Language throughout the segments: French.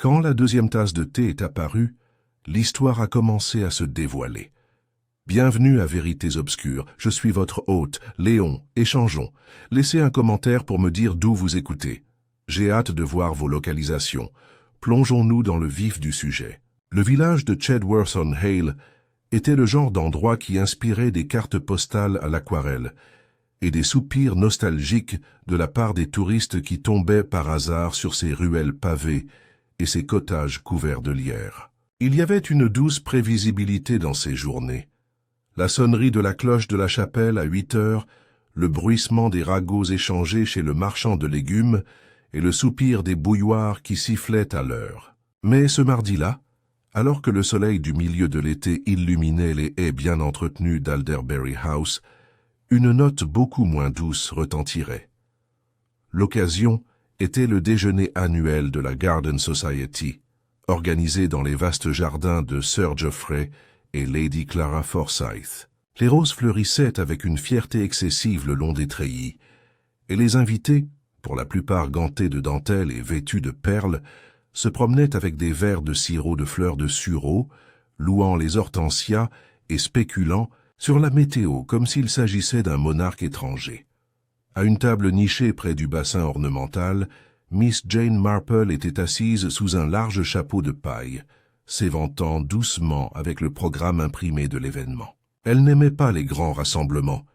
Quand la deuxième tasse de thé est apparue, l'histoire a commencé à se dévoiler. Bienvenue à Vérités Obscures, je suis votre hôte, Léon, échangeons. Laissez un commentaire pour me dire d'où vous écoutez. J'ai hâte de voir vos localisations. Plongeons-nous dans le vif du sujet. Le village de Chedworth-on-Hale était le genre d'endroit qui inspirait des cartes postales à l'aquarelle et des soupirs nostalgiques de la part des touristes qui tombaient par hasard sur ces ruelles pavées et ces cottages couverts de lierre. Il y avait une douce prévisibilité dans ces journées. La sonnerie de la cloche de la chapelle à 8 heures, le bruissement des ragots échangés chez le marchand de légumes et le soupir des bouilloires qui sifflaient à l'heure. Mais ce mardi-là, alors que le soleil du milieu de l'été illuminait les haies bien entretenues d'Alderberry House, une note beaucoup moins douce retentirait. L'occasion était le déjeuner annuel de la Garden Society, organisé dans les vastes jardins de Sir Geoffrey et Lady Clara Forsyth. Les roses fleurissaient avec une fierté excessive le long des treillis, et les invités, pour la plupart gantés de dentelle et vêtus de perles, se promenaient avec des verres de sirop de fleurs de sureau, louant les hortensias et spéculant sur la météo comme s'il s'agissait d'un monarque étranger. À une table nichée près du bassin ornemental, Miss Jane Marple était assise sous un large chapeau de paille, s'éventant doucement avec le programme imprimé de l'événement. Elle n'aimait pas les grands rassemblements,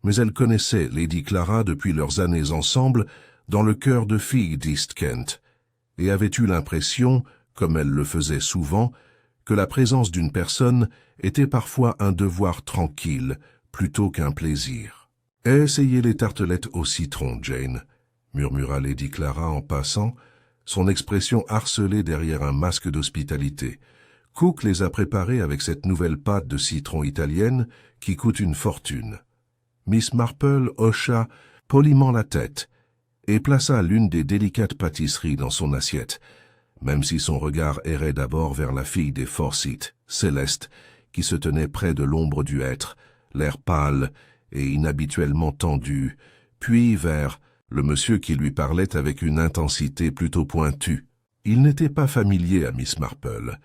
mais elle connaissait Lady Clara depuis leurs années ensemble dans le cœur de filles d'East Kent, et avait eu l'impression, comme elle le faisait souvent, que la présence d'une personne était parfois un devoir tranquille plutôt qu'un plaisir. « Essayez les tartelettes au citron, Jane », murmura Lady Clara en passant, son expression harcelée derrière un masque d'hospitalité. Cook les a préparées avec cette nouvelle pâte de citron italienne qui coûte une fortune. Miss Marple hocha poliment la tête et plaça l'une des délicates pâtisseries dans son assiette, même si son regard errait d'abord vers la fille des Forsyth, Céleste, qui se tenait près de l'ombre du hêtre, l'air pâle et inhabituellement tendu, puis vers le monsieur qui lui parlait avec une intensité plutôt pointue. Il n'était pas familier à Miss Marple.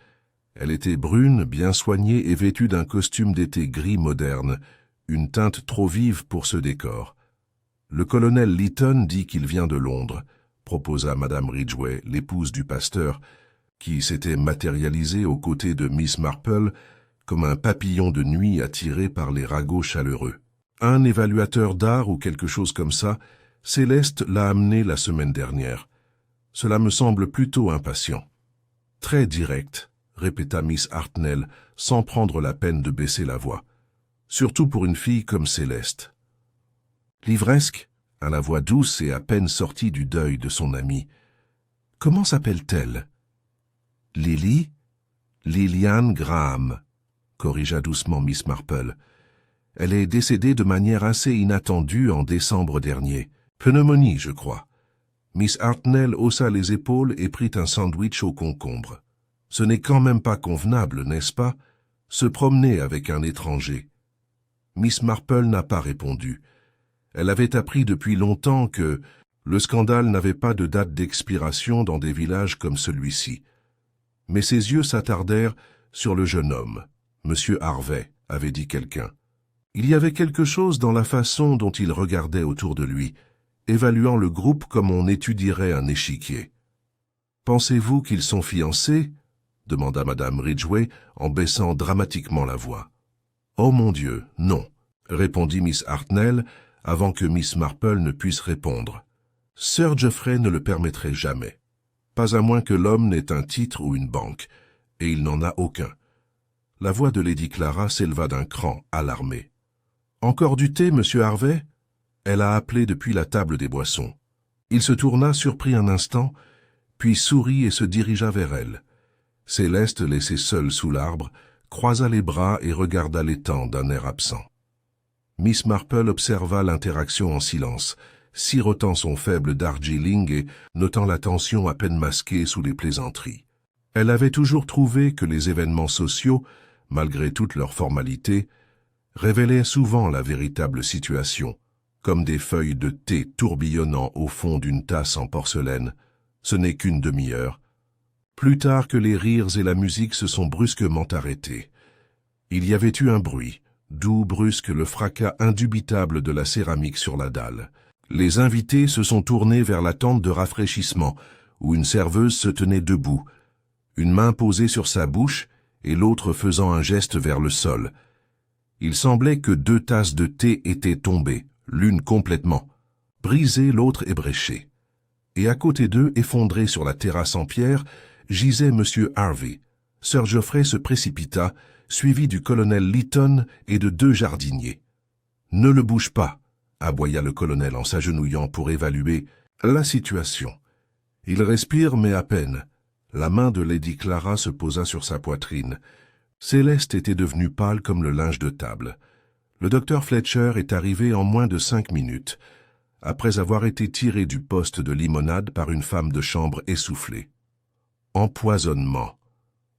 Elle était brune, bien soignée et vêtue d'un costume d'été gris moderne, une teinte trop vive pour ce décor. Le colonel Lytton dit qu'il vient de Londres, proposa Madame Ridgway, l'épouse du pasteur, qui s'était matérialisée aux côtés de Miss Marple comme un papillon de nuit attiré par les ragots chaleureux. Un évaluateur d'art ou quelque chose comme ça, Céleste l'a amené la semaine dernière. Cela me semble plutôt impatient. Très direct, répéta Miss Hartnell, sans prendre la peine de baisser la voix. Surtout pour une fille comme Céleste. Livresque, à la voix douce et à peine sortie du deuil de son amie. Comment s'appelle-t-elle? Lily? Liliane Graham, corrigea doucement Miss Marple. Elle est décédée de manière assez inattendue en décembre dernier. Pneumonie, je crois. Miss Hartnell haussa les épaules et prit un sandwich au concombre. Ce n'est quand même pas convenable, n'est-ce pas? Se promener avec un étranger. Miss Marple n'a pas répondu. Elle avait appris depuis longtemps que le scandale n'avait pas de date d'expiration dans des villages comme celui-ci. Mais ses yeux s'attardèrent sur le jeune homme. « Monsieur Harvey », avait dit quelqu'un. Il y avait quelque chose dans la façon dont il regardait autour de lui, évaluant le groupe comme on étudierait un échiquier. « Pensez-vous qu'ils sont fiancés ?» demanda Madame Ridgway en baissant dramatiquement la voix. « Oh mon Dieu, non !» répondit Miss Hartnell avant que Miss Marple ne puisse répondre. « Sir Geoffrey ne le permettrait jamais. Pas à moins que l'homme n'ait un titre ou une banque, et il n'en a aucun. » La voix de Lady Clara s'éleva d'un cran, alarmée. « Encore du thé, monsieur Harvey ?» Elle a appelé depuis la table des boissons. Il se tourna, surpris un instant, puis sourit et se dirigea vers elle. Céleste, laissée seule sous l'arbre, croisa les bras et regarda l'étang d'un air absent. Miss Marple observa l'interaction en silence, sirotant son faible Darjeeling et notant la tension à peine masquée sous les plaisanteries. Elle avait toujours trouvé que les événements sociaux, malgré toutes leurs formalités, révélaient souvent la véritable situation, comme des feuilles de thé tourbillonnant au fond d'une tasse en porcelaine. Ce n'est qu'une demi-heure. Plus tard que les rires et la musique se sont brusquement arrêtés. Il y avait eu un bruit, doux, brusque, le fracas indubitable de la céramique sur la dalle. Les invités se sont tournés vers la tente de rafraîchissement, où une serveuse se tenait debout, une main posée sur sa bouche et l'autre faisant un geste vers le sol. Il semblait que 2 tasses de thé étaient tombées, l'une complètement brisée, l'autre ébréchée. Et à côté d'eux, effondré sur la terrasse en pierre, gisait M. Harvey. Sir Geoffrey se précipita, suivi du colonel Lytton et de 2 jardiniers. « Ne le bouge pas !» aboya le colonel en s'agenouillant pour évaluer la situation. Il respire, mais à peine. La main de Lady Clara se posa sur sa poitrine. Céleste était devenue pâle comme le linge de table. Le docteur Fletcher est arrivé en moins de 5 minutes, après avoir été tiré du poste de limonade par une femme de chambre essoufflée. « Empoisonnement »,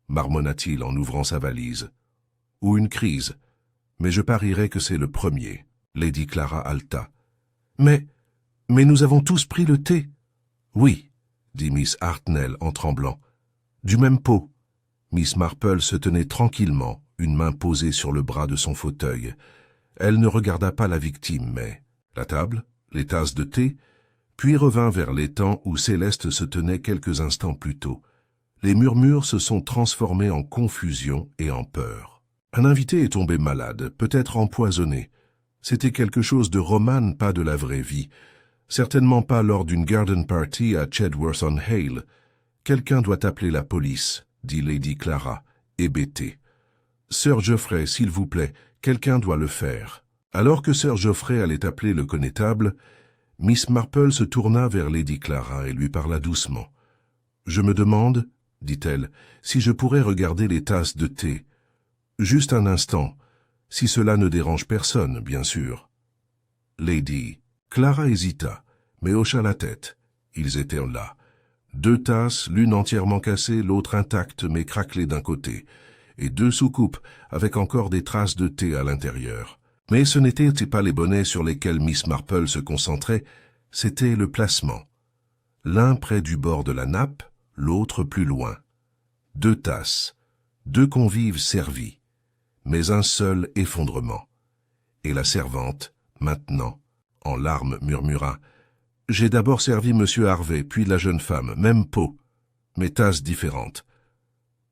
marmonna-t-il en ouvrant sa valise. « Ou une crise, mais je parierais que c'est le premier. » Lady Clara haleta. « Mais nous avons tous pris le thé. »« Oui, » dit Miss Hartnell en tremblant. « Du même pot. » Miss Marple se tenait tranquillement, une main posée sur le bras de son fauteuil. Elle ne regarda pas la victime, mais la table, les tasses de thé, puis revint vers l'étang où Céleste se tenait quelques instants plus tôt. Les murmures se sont transformés en confusion et en peur. Un invité est tombé malade, peut-être empoisonné. C'était quelque chose de romane, pas de la vraie vie. Certainement pas lors d'une garden party à Chedworth-on-Hale. Quelqu'un doit appeler la police, dit Lady Clara, hébétée. Sir Geoffrey, s'il vous plaît, quelqu'un doit le faire. Alors que Sir Geoffrey allait appeler le connétable, Miss Marple se tourna vers Lady Clara et lui parla doucement. « Je me demande, dit-elle, si je pourrais regarder les tasses de thé. Juste un instant. Si cela ne dérange personne, bien sûr. » Lady Clara hésita, mais hocha la tête. Ils étaient là. 2 tasses, l'une entièrement cassée, l'autre intacte mais craquelée d'un côté, et 2 soucoupes avec encore des traces de thé à l'intérieur. Mais ce n'étaient pas les bonnets sur lesquels Miss Marple se concentrait, c'était le placement. L'un près du bord de la nappe, l'autre plus loin. 2 tasses, 2 convives servis, mais un seul effondrement. Et la servante, maintenant, en larmes, murmura « J'ai d'abord servi M. Harvey, puis la jeune femme, même pot, mais tasses différentes. »«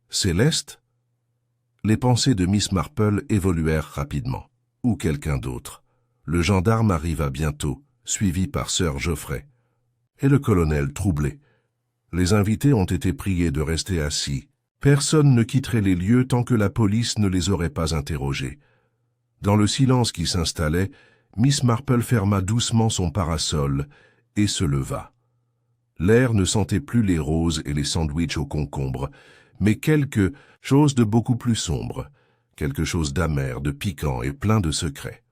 Céleste ?» Les pensées de Miss Marple évoluèrent rapidement. Ou quelqu'un d'autre. Le gendarme arriva bientôt, suivi par Sir Geoffrey. Et le colonel troublé. Les invités ont été priés de rester assis. Personne ne quitterait les lieux tant que la police ne les aurait pas interrogés. Dans le silence qui s'installait, Miss Marple ferma doucement son parasol et se leva. L'air ne sentait plus les roses et les sandwichs au concombre, mais quelque chose de beaucoup plus sombre, quelque chose d'amer, de piquant et plein de secrets.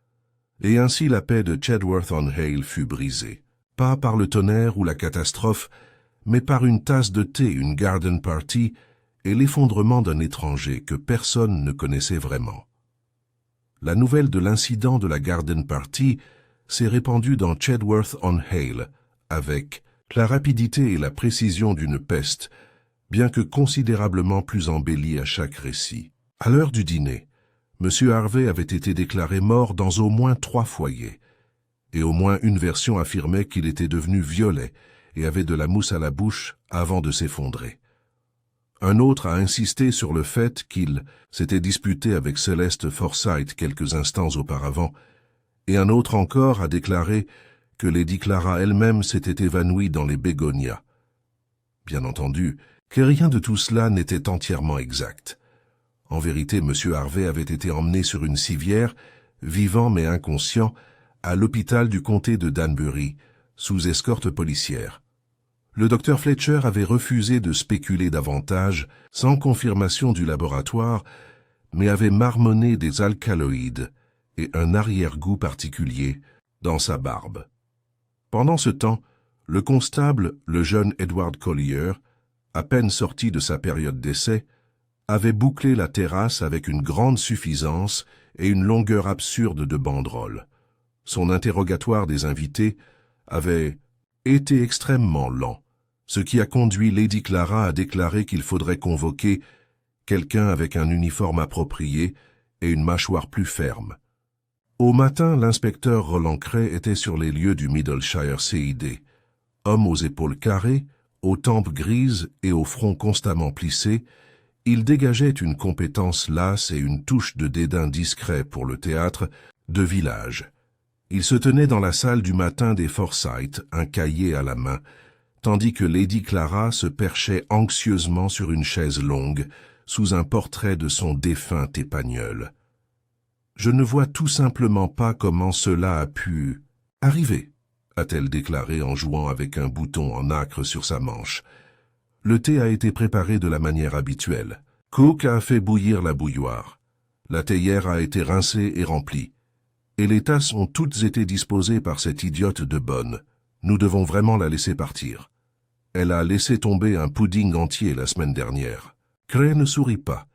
Et ainsi la paix de Chedworth-on-Hale fut brisée, pas par le tonnerre ou la catastrophe, mais par une tasse de thé, une garden party et l'effondrement d'un étranger que personne ne connaissait vraiment. La nouvelle de l'incident de la garden party s'est répandue dans Chedworth-on-Hale avec la rapidité et la précision d'une peste, bien que considérablement plus embellie à chaque récit. À l'heure du dîner, M. Harvey avait été déclaré mort dans au moins 3 foyers, et au moins une version affirmait qu'il était devenu violet et avait de la mousse à la bouche avant de s'effondrer. Un autre a insisté sur le fait qu'il s'était disputé avec Céleste Forsyth quelques instants auparavant, et un autre encore a déclaré que Lady Clara elle-même s'était évanouie dans les bégonias. Bien entendu, que rien de tout cela n'était entièrement exact. En vérité, M. Harvey avait été emmené sur une civière, vivant mais inconscient, à l'hôpital du comté de Danbury, sous escorte policière. Le docteur Fletcher avait refusé de spéculer davantage, sans confirmation du laboratoire, mais avait marmonné des alcaloïdes et un arrière-goût particulier dans sa barbe. Pendant ce temps, le constable, le jeune Edward Collier, à peine sorti de sa période d'essai, avait bouclé la terrasse avec une grande suffisance et une longueur absurde de banderole. Son interrogatoire des invités avait été extrêmement lent, ce qui a conduit Lady Clara à déclarer qu'il faudrait convoquer quelqu'un avec un uniforme approprié et une mâchoire plus ferme. Au matin, l'inspecteur Roland Cray était sur les lieux du Middleshire CID. Homme aux épaules carrées, aux tempes grises et au front constamment plissé, il dégageait une compétence lasse et une touche de dédain discret pour le théâtre de village. Il se tenait dans la salle du matin des Forsyth, un cahier à la main, tandis que Lady Clara se perchait anxieusement sur une chaise longue, sous un portrait de son défunt épagnol. « Je ne vois tout simplement pas comment cela a pu arriver », a-t-elle déclaré en jouant avec un bouton en nacre sur sa manche. Le thé a été préparé de la manière habituelle. Cook a fait bouillir la bouilloire. La théière a été rincée et remplie. Et les tasses ont toutes été disposées par cette idiote de Bonne. Nous devons vraiment la laisser partir. Elle a laissé tomber un pudding entier la semaine dernière. Cray ne sourit pas.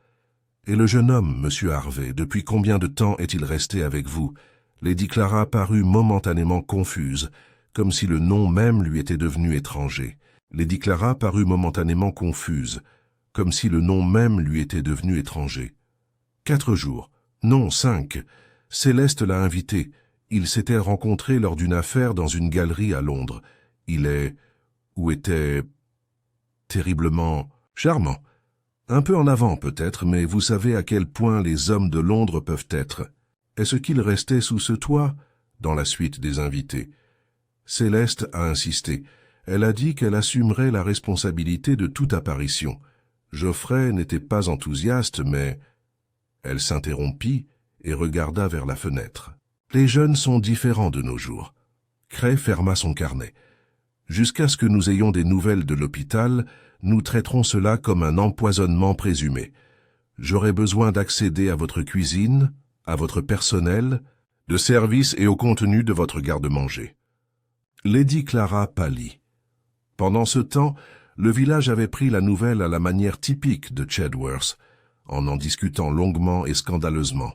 Et le jeune homme, monsieur Harvey, depuis combien de temps est-il resté avec vous? Lady Clara parut momentanément confuse, comme si le nom même lui était devenu étranger. Lady Clara parut momentanément confuse, comme si le nom même lui était devenu étranger. 4 jours, non 5. Céleste l'a invité. Ils s'étaient rencontrés lors d'une affaire dans une galerie à Londres. Il est, ou était, terriblement charmant. Un peu en avant peut-être, mais vous savez à quel point les hommes de Londres peuvent être. Est-ce qu'il restait sous ce toit? Dans la suite des invités. Céleste a insisté. Elle a dit qu'elle assumerait la responsabilité de toute apparition. Geoffrey n'était pas enthousiaste, mais... Elle s'interrompit et regarda vers la fenêtre. Les jeunes sont différents de nos jours. Cray ferma son carnet. Jusqu'à ce que nous ayons des nouvelles de l'hôpital, nous traiterons cela comme un empoisonnement présumé. J'aurai besoin d'accéder à votre cuisine, à votre personnel, de service et au contenu de votre garde-manger. Lady Clara pâlit. Pendant ce temps, le village avait pris la nouvelle à la manière typique de Chedworth, en discutant longuement et scandaleusement.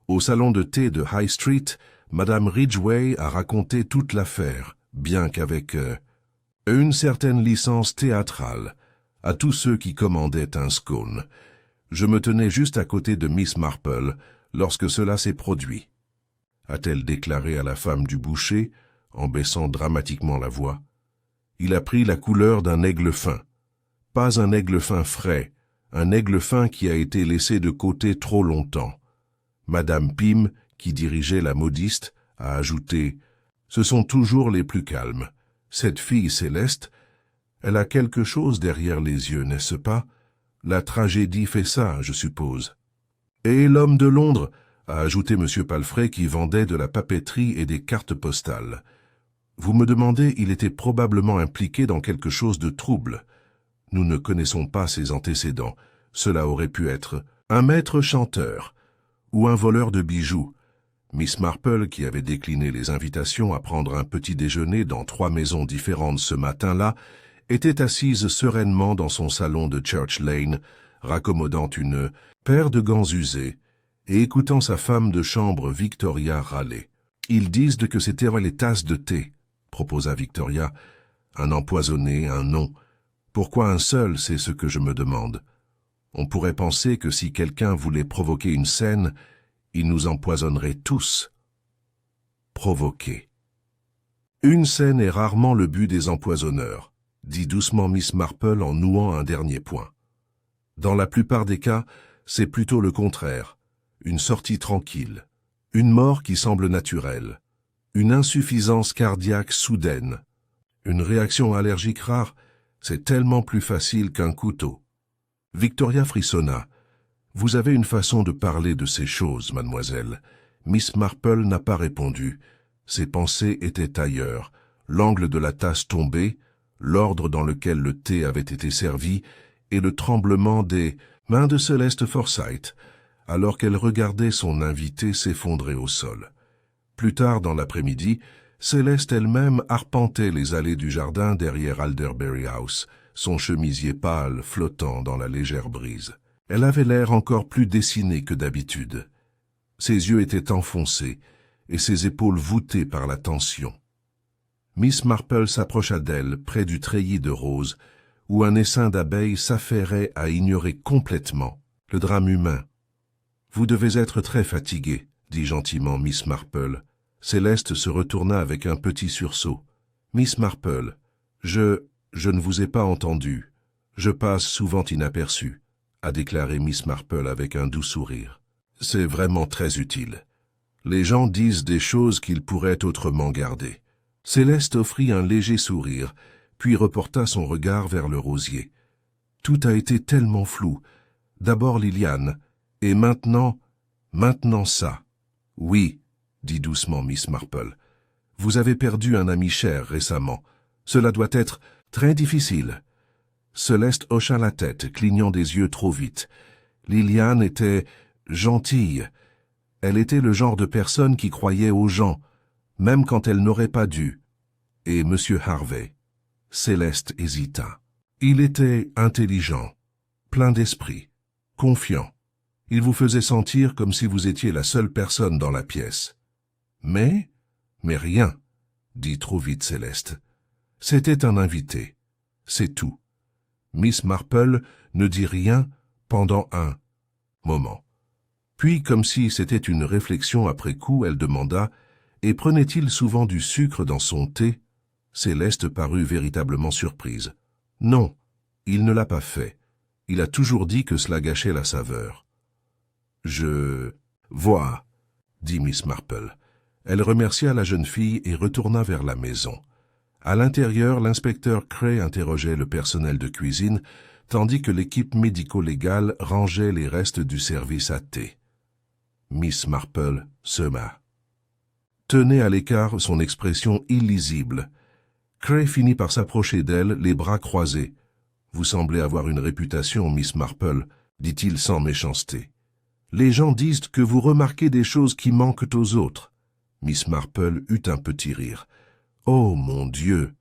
Au salon de thé de High Street, Madame Ridgway a raconté toute l'affaire, bien qu'avec une certaine licence théâtrale, à tous ceux qui commandaient un scone. Je me tenais juste à côté de Miss Marple lorsque cela s'est produit, a-t-elle déclaré à la femme du boucher, en baissant dramatiquement la voix. Il a pris la couleur d'un aigle fin. Pas un aigle fin frais, un aigle fin qui a été laissé de côté trop longtemps. Madame Pym, qui dirigeait la modiste, a ajouté « Ce sont toujours les plus calmes. Cette fille Céleste, elle a quelque chose derrière les yeux, n'est-ce pas? La tragédie fait ça, je suppose. » Et l'homme de Londres, a ajouté M. Palfrey qui vendait de la papeterie et des cartes postales. Vous me demandez, il était probablement impliqué dans quelque chose de trouble. Nous ne connaissons pas ses antécédents. Cela aurait pu être un maître chanteur ou un voleur de bijoux. Miss Marple, qui avait décliné les invitations à prendre un petit déjeuner dans 3 maisons différentes ce matin-là, était assise sereinement dans son salon de Church Lane, raccommodant une paire de gants usés et écoutant sa femme de chambre Victoria râler. « Ils disent que c'était les tasses de thé », proposa Victoria. « Un empoisonné, un nom. Pourquoi un seul, c'est ce que je me demande. On pourrait penser que si quelqu'un voulait provoquer une scène, il nous empoisonnerait tous. » Provoquer. Une scène est rarement le but des empoisonneurs, dit doucement Miss Marple en nouant un dernier point. Dans la plupart des cas, c'est plutôt le contraire. Une sortie tranquille, une mort qui semble naturelle, une insuffisance cardiaque soudaine, une réaction allergique rare, c'est tellement plus facile qu'un couteau. Victoria frissonna. « Vous avez une façon de parler de ces choses, mademoiselle. » Miss Marple n'a pas répondu. Ses pensées étaient ailleurs. L'angle de la tasse tombé, l'ordre dans lequel le thé avait été servi, et le tremblement des mains de Céleste Forsyth, alors qu'elle regardait son invité s'effondrer au sol. Plus tard dans l'après-midi, Céleste elle-même arpentait les allées du jardin derrière Alderbury House, son chemisier pâle flottant dans la légère brise. Elle avait l'air encore plus dessinée que d'habitude. Ses yeux étaient enfoncés et ses épaules voûtées par la tension. Miss Marple s'approcha d'elle, près du treillis de roses, où un essaim d'abeilles s'affairait à ignorer complètement le drame humain. « Vous devez être très fatigué, » dit gentiment Miss Marple. Céleste se retourna avec un petit sursaut. « Miss Marple, je ne vous ai pas entendu. Je passe souvent inaperçu, » a déclaré Miss Marple avec un doux sourire. « C'est vraiment très utile. Les gens disent des choses qu'ils pourraient autrement garder. » Céleste offrit un léger sourire, puis reporta son regard vers le rosier. « Tout a été tellement flou. D'abord Liliane, et maintenant ça. »« Oui, » dit doucement Miss Marple. « Vous avez perdu un ami cher récemment. Cela doit être très difficile. » Céleste hocha la tête, clignant des yeux trop vite. Liliane était gentille. Elle était le genre de personne qui croyait aux gens, même quand elle n'aurait pas dû. Et Monsieur Harvey? Céleste hésita. Il était intelligent, plein d'esprit, confiant. Il vous faisait sentir comme si vous étiez la seule personne dans la pièce. Mais rien, dit trop vite Céleste. C'était un invité, c'est tout. Miss Marple ne dit rien pendant un moment. Puis, comme si c'était une réflexion après coup, elle demanda « Et prenait-il souvent du sucre dans son thé ?» Céleste parut véritablement surprise. « Non, il ne l'a pas fait. Il a toujours dit que cela gâchait la saveur. »« Je vois, » dit Miss Marple. Elle remercia la jeune fille et retourna vers la maison. À l'intérieur, l'inspecteur Cray interrogeait le personnel de cuisine, tandis que l'équipe médico-légale rangeait les restes du service à thé. Miss Marple sema. Tenait à l'écart son expression illisible. Cray finit par s'approcher d'elle, les bras croisés. « Vous semblez avoir une réputation, Miss Marple, » dit-il sans méchanceté. « Les gens disent que vous remarquez des choses qui manquent aux autres. » Miss Marple eut un petit rire. « Oh, mon Dieu!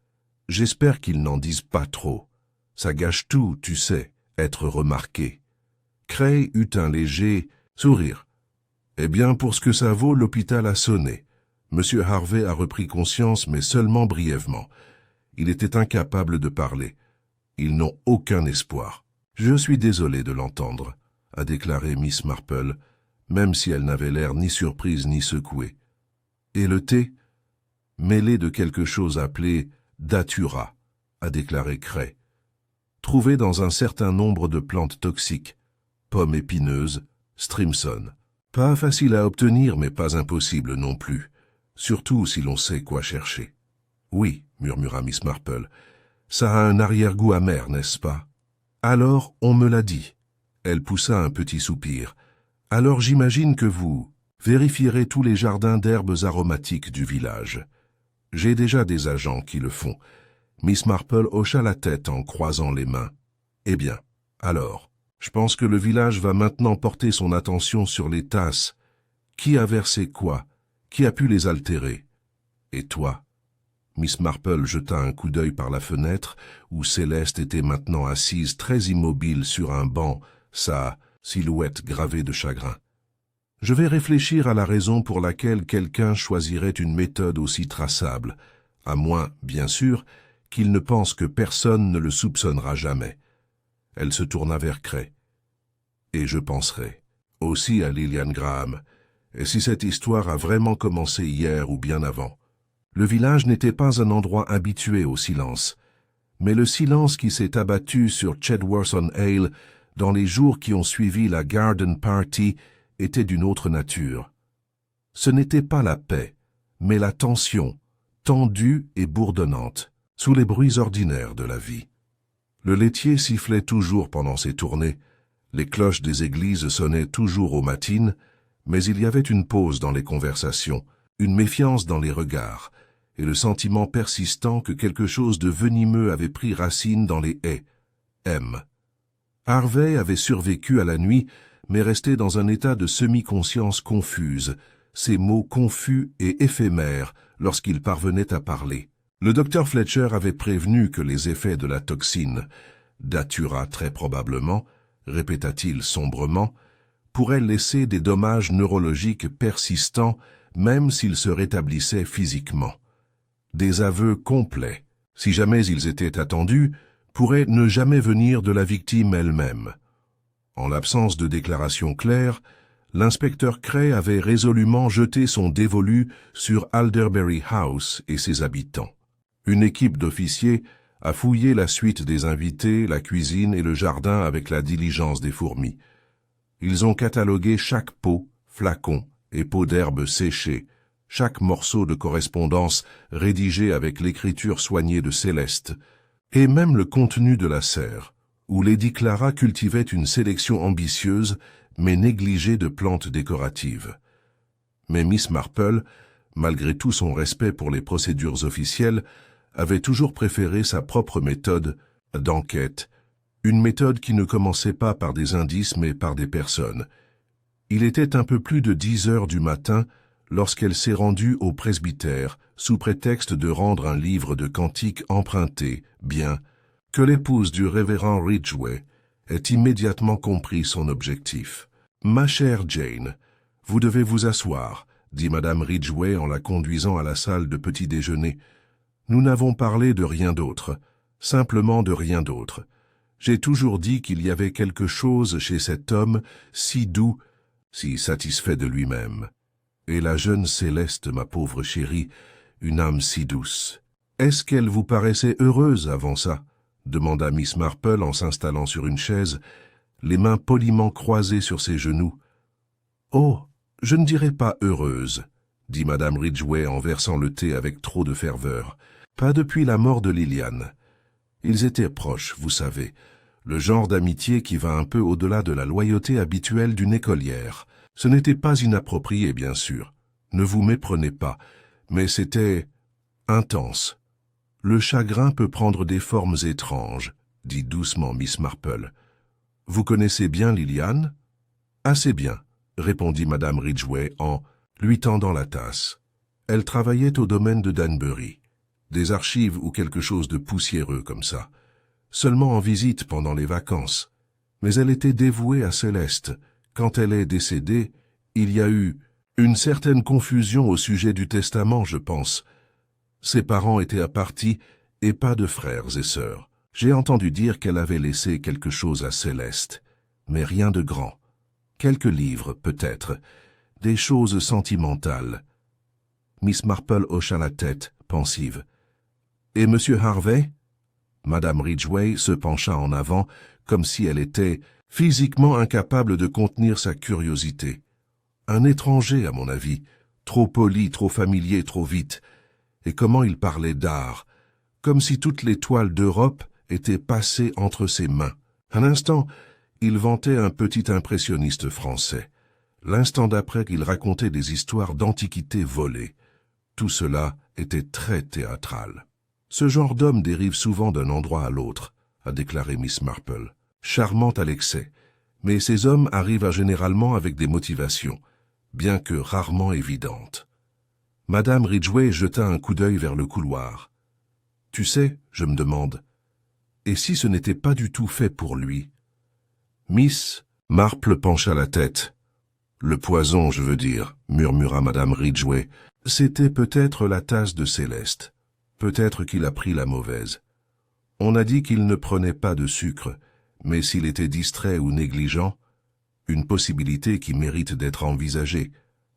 J'espère qu'ils n'en disent pas trop. Ça gâche tout, tu sais, être remarqué. » Cray eut un léger sourire. « Eh bien, pour ce que ça vaut, l'hôpital a sonné. Monsieur Harvey a repris conscience, mais seulement brièvement. Il était incapable de parler. Ils n'ont aucun espoir. »« Je suis désolé de l'entendre, » a déclaré Miss Marple, même si elle n'avait l'air ni surprise ni secouée. « Et le thé ?»« Mêlé de quelque chose appelé datura, » a déclaré Cray. « Trouvé dans un certain nombre de plantes toxiques, pommes épineuses, strimson. Pas facile à obtenir, mais pas impossible non plus, surtout si l'on sait quoi chercher. »« Oui, » murmura Miss Marple, « ça a un arrière-goût amer, n'est-ce pas ?»« Alors, on me l'a dit. » Elle poussa un petit soupir. « Alors j'imagine que vous vérifierez tous les jardins d'herbes aromatiques du village. J'ai déjà des agents qui le font. » Miss Marple hocha la tête en croisant les mains. « Eh bien, alors, je pense que le village va maintenant porter son attention sur les tasses. Qui a versé quoi? Qui a pu les altérer? Et toi ?» Miss Marple jeta un coup d'œil par la fenêtre, où Céleste était maintenant assise très immobile sur un banc, sa silhouette gravée de chagrin. « Je vais réfléchir à la raison pour laquelle quelqu'un choisirait une méthode aussi traçable, à moins, bien sûr, qu'il ne pense que personne ne le soupçonnera jamais. » Elle se tourna vers Cray. « Et je penserai aussi à Liliane Graham, et si cette histoire a vraiment commencé hier ou bien avant. » Le village n'était pas un endroit habitué au silence, mais le silence qui s'est abattu sur Chedworth-on-Hale dans les jours qui ont suivi la Garden Party était d'une autre nature. Ce n'était pas la paix, mais la tension, tendue et bourdonnante, sous les bruits ordinaires de la vie. Le laitier sifflait toujours pendant ses tournées, les cloches des églises sonnaient toujours aux matines, mais il y avait une pause dans les conversations, une méfiance dans les regards, et le sentiment persistant que quelque chose de venimeux avait pris racine dans les haies. M. Harvey avait survécu à la nuit, mais restait dans un état de semi-conscience confuse, ses mots confus et éphémères lorsqu'il parvenait à parler. Le docteur Fletcher avait prévenu que les effets de la toxine, datura très probablement, répéta-t-il sombrement, pourraient laisser des dommages neurologiques persistants même s'il se rétablissait physiquement. des aveux complets, si jamais ils étaient attendus, pourraient ne jamais venir de la victime elle-même. En l'absence de déclaration claire, l'inspecteur Cray avait résolument jeté son dévolu sur Alderbury House et ses habitants. Une équipe d'officiers a fouillé la suite des invités, la cuisine et le jardin avec la diligence des fourmis. Ils ont catalogué chaque pot, flacon et pot d'herbe séchée, chaque morceau de correspondance rédigé avec l'écriture soignée de Céleste, et même le contenu de la serre, où Lady Clara cultivait une sélection ambitieuse mais négligée de plantes décoratives. Mais Miss Marple, malgré tout son respect pour les procédures officielles, avait toujours préféré sa propre méthode d'enquête, une méthode qui ne commençait pas par des indices mais par des personnes. Il était un peu plus de 10 heures du matin lorsqu'elle s'est rendue au presbytère sous prétexte de rendre un livre de cantiques emprunté, bien que l'épouse du révérend Ridgway ait immédiatement compris son objectif. « Ma chère Jane, vous devez vous asseoir, » dit Madame Ridgway en la conduisant à la salle de petit déjeuner. « Nous n'avons parlé de rien d'autre, simplement de rien d'autre. J'ai toujours dit qu'il y avait quelque chose chez cet homme si doux, si satisfait de lui-même. Et la jeune Céleste, ma pauvre chérie, une âme si douce. Est-ce qu'elle vous paraissait heureuse avant ça ?» demanda Miss Marple en s'installant sur une chaise, les mains poliment croisées sur ses genoux. « Oh, je ne dirais pas heureuse, » dit Madame Ridgway en versant le thé avec trop de ferveur. « Pas depuis la mort de Liliane. Ils étaient proches, vous savez, le genre d'amitié qui va un peu au-delà de la loyauté habituelle d'une écolière. Ce n'était pas inapproprié, bien sûr, ne vous méprenez pas, mais c'était intense. Le chagrin peut prendre des formes étranges, dit doucement Miss Marple. Vous connaissez bien Liliane? Assez bien, répondit Madame Ridgway en lui tendant la tasse. Elle travaillait au domaine de Danbury, des archives ou quelque chose de poussiéreux comme ça, seulement en visite pendant les vacances. Mais elle était dévouée à Céleste. Quand elle est décédée, il y a eu une certaine confusion au sujet du testament, je pense. Ses parents étaient à partie et pas de frères et sœurs. J'ai entendu dire qu'elle avait laissé quelque chose à Céleste, mais rien de grand. Quelques livres, peut-être, des choses sentimentales. Miss Marple hocha la tête, pensive. « Et Monsieur Harvey ?» Madame Ridgway se pencha en avant, comme si elle était physiquement incapable de contenir sa curiosité. Un étranger, à mon avis, trop poli, trop familier, trop vite. Et comment il parlait d'art, comme si toutes les toiles d'Europe étaient passées entre ses mains. Un instant, il vantait un petit impressionniste français. L'instant d'après, il racontait des histoires d'antiquités volées. Tout cela était très théâtral. Ce genre d'homme dérive souvent d'un endroit à l'autre, a déclaré Miss Marple. Charmante à l'excès, mais ces hommes arrivent généralement avec des motivations, bien que rarement évidentes. Madame Ridgway jeta un coup d'œil vers le couloir. « Tu sais, je me demande, et si ce n'était pas du tout fait pour lui ?» Miss Marple pencha la tête. « Le poison, je veux dire, » murmura Madame Ridgway. « C'était peut-être la tasse de Céleste. Peut-être qu'il a pris la mauvaise. On a dit qu'il ne prenait pas de sucre, mais s'il était distrait ou négligent, une possibilité qui mérite d'être envisagée,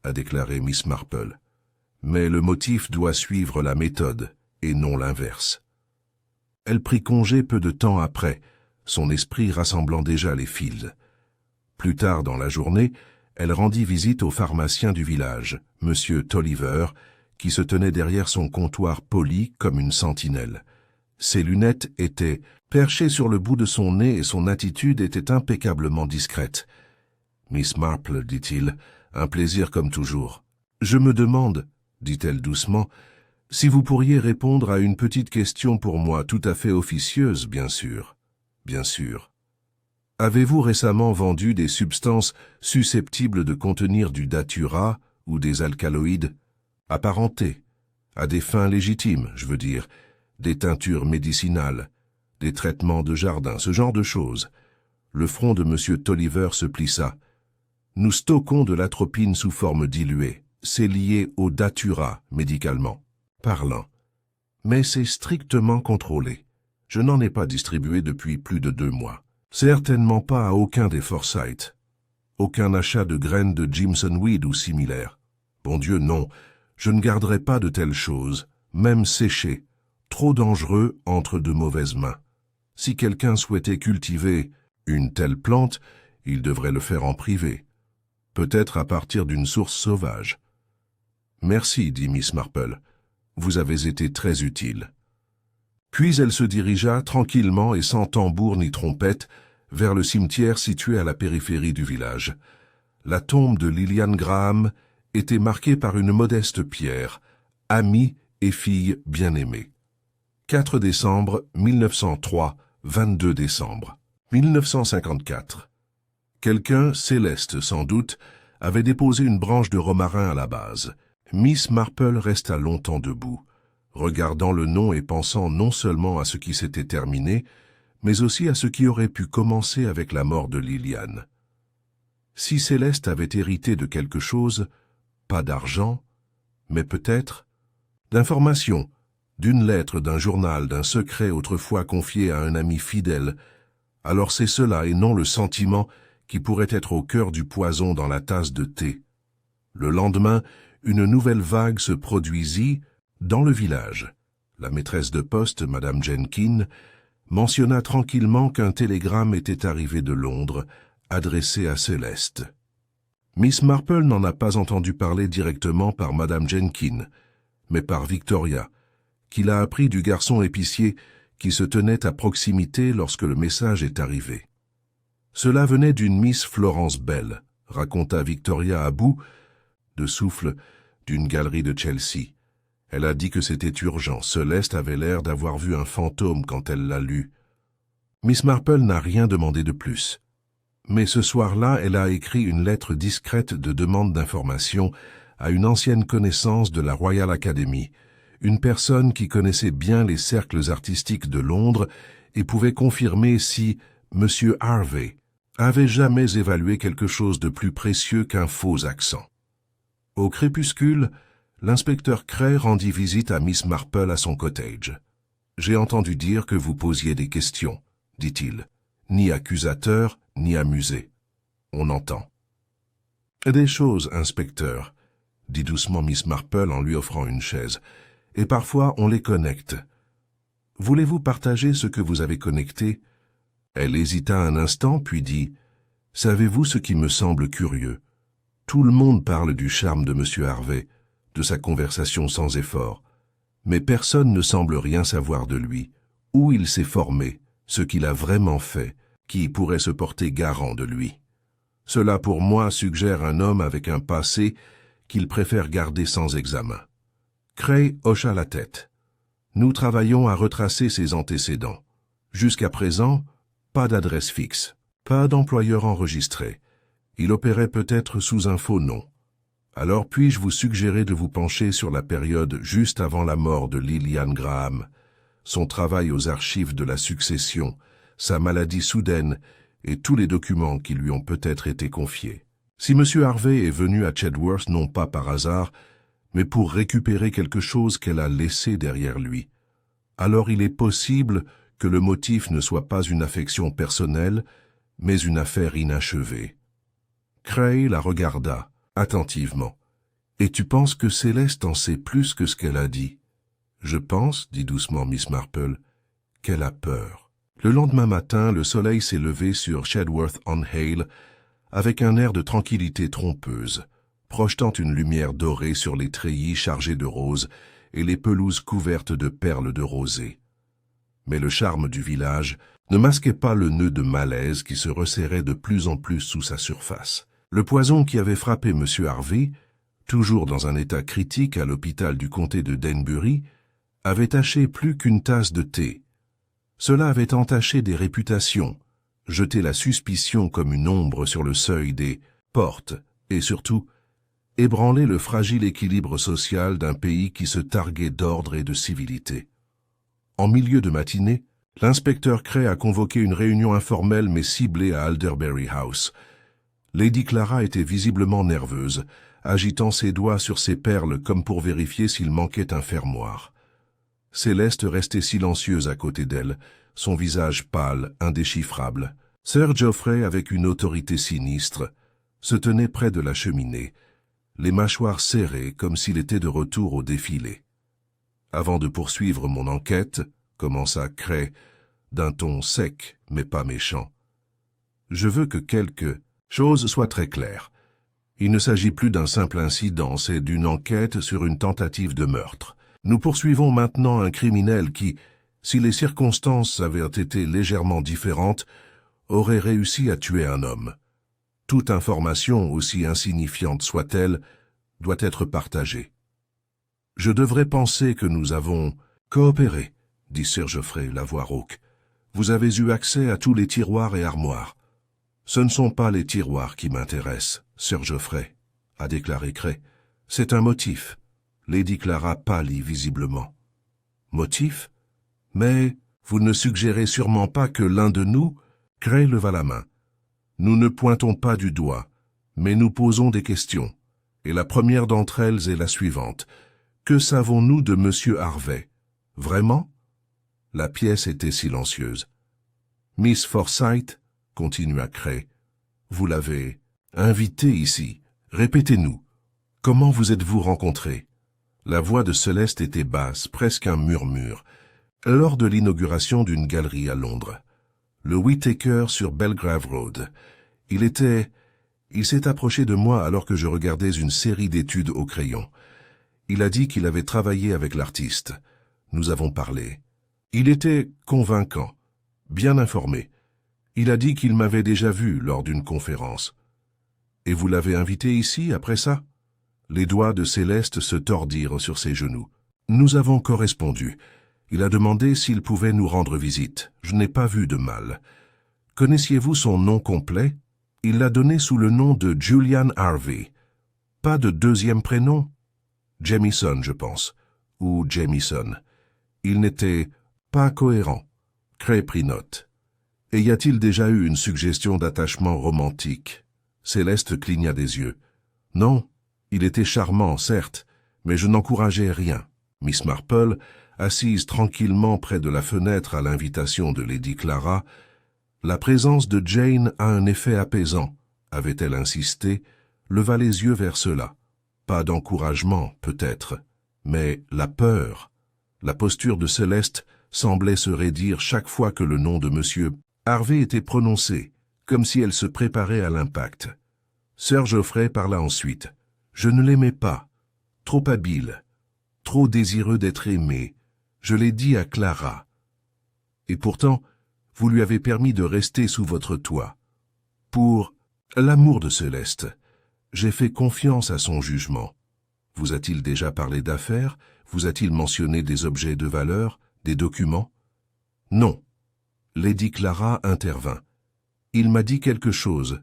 a déclaré Miss Marple. Mais le motif doit suivre la méthode, et non l'inverse. Elle prit congé peu de temps après, son esprit rassemblant déjà les fils. Plus tard dans la journée, elle rendit visite au pharmacien du village, M. Tolliver, qui se tenait derrière son comptoir poli comme une sentinelle. Ses lunettes étaient perchées sur le bout de son nez et son attitude était impeccablement discrète. « Miss Marple, dit-il, un plaisir comme toujours. Je me demande, dit-elle doucement, si vous pourriez répondre à une petite question pour moi tout à fait officieuse, bien sûr. Bien sûr. Avez-vous récemment vendu des substances susceptibles de contenir du datura ou des alcaloïdes apparentés, à des fins légitimes, je veux dire, des teintures médicinales, des traitements de jardin, ce genre de choses. » Le front de M. Tolliver se plissa. « Nous stockons de l'atropine sous forme diluée. C'est lié au datura, médicalement parlant. Mais c'est strictement contrôlé. Je n'en ai pas distribué depuis plus de 2 mois. Certainement pas à aucun des Forsyth. Aucun achat de graines de Jimson Weed ou similaire. Bon Dieu, non. Je ne garderai pas de telles choses, même séchées. Trop dangereux entre de mauvaises mains. Si quelqu'un souhaitait cultiver une telle plante, il devrait le faire en privé. Peut-être à partir d'une source sauvage. Merci, dit Miss Marple. Vous avez été très utile. Puis elle se dirigea tranquillement et sans tambour ni trompette vers le cimetière situé à la périphérie du village. La tombe de Lillian Graham était marquée par une modeste pierre, amie et fille bien-aimée. 4 décembre 1903, 22 décembre 1954. Quelqu'un, Céleste sans doute, avait déposé une branche de romarin à la base. Miss Marple resta longtemps debout, regardant le nom et pensant non seulement à ce qui s'était terminé, mais aussi à ce qui aurait pu commencer avec la mort de Lillian. Si Céleste avait hérité de quelque chose, pas d'argent, mais peut-être d'informations, d'une lettre, d'un journal, d'un secret autrefois confié à un ami fidèle, alors c'est cela et non le sentiment qui pourrait être au cœur du poison dans la tasse de thé. Le lendemain, une nouvelle vague se produisit dans le village. La maîtresse de poste, Madame Jenkins, mentionna tranquillement qu'un télégramme était arrivé de Londres, adressé à Céleste. Miss Marple n'en a pas entendu parler directement par Madame Jenkins, mais par Victoria, qui l'a appris du garçon épicier qui se tenait à proximité lorsque le message est arrivé. Cela venait d'une Miss Florence Bell, raconta Victoria à bout de souffle d'une galerie de Chelsea. Elle a dit que c'était urgent. Céleste avait l'air d'avoir vu un fantôme quand elle l'a lu. Miss Marple n'a rien demandé de plus. Mais ce soir-là, elle a écrit une lettre discrète de demande d'information à une ancienne connaissance de la Royal Academy, une personne qui connaissait bien les cercles artistiques de Londres et pouvait confirmer si M. Harvey avait jamais évalué quelque chose de plus précieux qu'un faux accent. Au crépuscule, l'inspecteur Cray rendit visite à Miss Marple à son cottage. « J'ai entendu dire que vous posiez des questions, » dit-il, ni accusateur, ni amusé. On entend. « Des choses, inspecteur, » dit doucement Miss Marple en lui offrant une chaise, « et parfois on les connecte. Voulez-vous partager ce que vous avez connecté ?» Elle hésita un instant, puis dit, « Savez-vous ce qui me semble curieux? Tout le monde parle du charme de M. Harvey, de sa conversation sans effort, mais personne ne semble rien savoir de lui, où il s'est formé, ce qu'il a vraiment fait, qui pourrait se porter garant de lui. Cela pour moi suggère un homme avec un passé qu'il préfère garder sans examen. » Cray hocha la tête. « Nous travaillons à retracer ses antécédents. Jusqu'à présent, pas d'adresse fixe, pas d'employeur enregistré. Il opérait peut-être sous un faux nom. Alors puis-je vous suggérer de vous pencher sur la période juste avant la mort de Lillian Graham, son travail aux archives de la succession, sa maladie soudaine et tous les documents qui lui ont peut-être été confiés. Si M. Harvey est venu à Chedworth non pas par hasard, mais pour récupérer quelque chose qu'elle a laissé derrière lui, alors il est possible que le motif ne soit pas une affection personnelle, mais une affaire inachevée. » Cray la regarda attentivement. « Et tu penses que Céleste en sait plus que ce qu'elle a dit ?»« Je pense, dit doucement Miss Marple, qu'elle a peur. » Le lendemain matin, le soleil s'est levé sur Chedworth-on-Hale avec un air de tranquillité trompeuse, projetant une lumière dorée sur les treillis chargés de roses et les pelouses couvertes de perles de rosée. Mais le charme du village ne masquait pas le nœud de malaise qui se resserrait de plus en plus sous sa surface. Le poison qui avait frappé M. Harvey, toujours dans un état critique à l'hôpital du comté de Danbury, avait taché plus qu'une tasse de thé. Cela avait entaché des réputations, jeté la suspicion comme une ombre sur le seuil des portes et surtout ébranlé le fragile équilibre social d'un pays qui se targuait d'ordre et de civilité. En milieu de matinée, l'inspecteur Cray a convoqué une réunion informelle mais ciblée à Alderbury House. Lady Clara était visiblement nerveuse, agitant ses doigts sur ses perles comme pour vérifier s'il manquait un fermoir. Céleste restait silencieuse à côté d'elle, son visage pâle, indéchiffrable. Sir Geoffrey, avec une autorité sinistre, se tenait près de la cheminée, les mâchoires serrées comme s'il était de retour au défilé. Avant de poursuivre mon enquête, commença Cray, d'un ton sec mais pas méchant. Je veux que quelque chose soit très claire. Il ne s'agit plus d'un simple incident, c'est d'une enquête sur une tentative de meurtre. Nous poursuivons maintenant un criminel qui, si les circonstances avaient été légèrement différentes, aurait réussi à tuer un homme. Toute information, aussi insignifiante soit-elle, doit être partagée. Je devrais penser que nous avons coopéré, dit Sir Geoffrey, la voix rauque. Vous avez eu accès à tous les tiroirs et armoires. Ce ne sont pas les tiroirs qui m'intéressent, Sir Geoffrey, a déclaré Cray. C'est un motif. Lady Clara pâlit visiblement. Motif? Mais vous ne suggérez sûrement pas que l'un de nous... Cray leva la main. Nous ne pointons pas du doigt, mais nous posons des questions. Et la première d'entre elles est la suivante. Que savons-nous de Monsieur Harvey? Vraiment? La pièce était silencieuse. Miss Forsyth, continua Cray, vous l'avez invité ici. Répétez-nous. Comment vous êtes-vous rencontrés? La voix de Céleste était basse, presque un murmure, lors de l'inauguration d'une galerie à Londres. Le Whittaker sur Belgrave Road. Il s'est approché de moi alors que je regardais une série d'études au crayon. Il a dit qu'il avait travaillé avec l'artiste. Nous avons parlé. Il était convaincant, bien informé. Il a dit qu'il m'avait déjà vu lors d'une conférence. Et vous l'avez invité ici après ça? Les doigts de Céleste se tordirent sur ses genoux. Nous avons correspondu. Il a demandé s'il pouvait nous rendre visite. Je n'ai pas vu de mal. Connaissiez-vous son nom complet? Il l'a donné sous le nom de Julian Harvey. Pas de deuxième prénom? Jamieson, je pense. Ou Jamieson. Il n'était pas cohérent. Cray prit note. Et y a-t-il déjà eu une suggestion d'attachement romantique? Céleste cligna des yeux. Non, il était charmant, certes, mais je n'encourageais rien. Miss Marple, assise tranquillement près de la fenêtre à l'invitation de Lady Clara, la présence de Jane a un effet apaisant, avait-elle insisté, leva les yeux vers cela. Pas d'encouragement, peut-être, mais la peur. La posture de Céleste semblait se raidir chaque fois que le nom de Monsieur Harvey était prononcé, comme si elle se préparait à l'impact. Sir Geoffrey parla ensuite. Je ne l'aimais pas, trop habile, trop désireux d'être aimé. Je l'ai dit à Clara. Et pourtant, vous lui avez permis de rester sous votre toit. Pour l'amour de Céleste, j'ai fait confiance à son jugement. Vous a-t-il déjà parlé d'affaires? Vous a-t-il mentionné des objets de valeur, des documents? Non. Lady Clara intervint. Il m'a dit quelque chose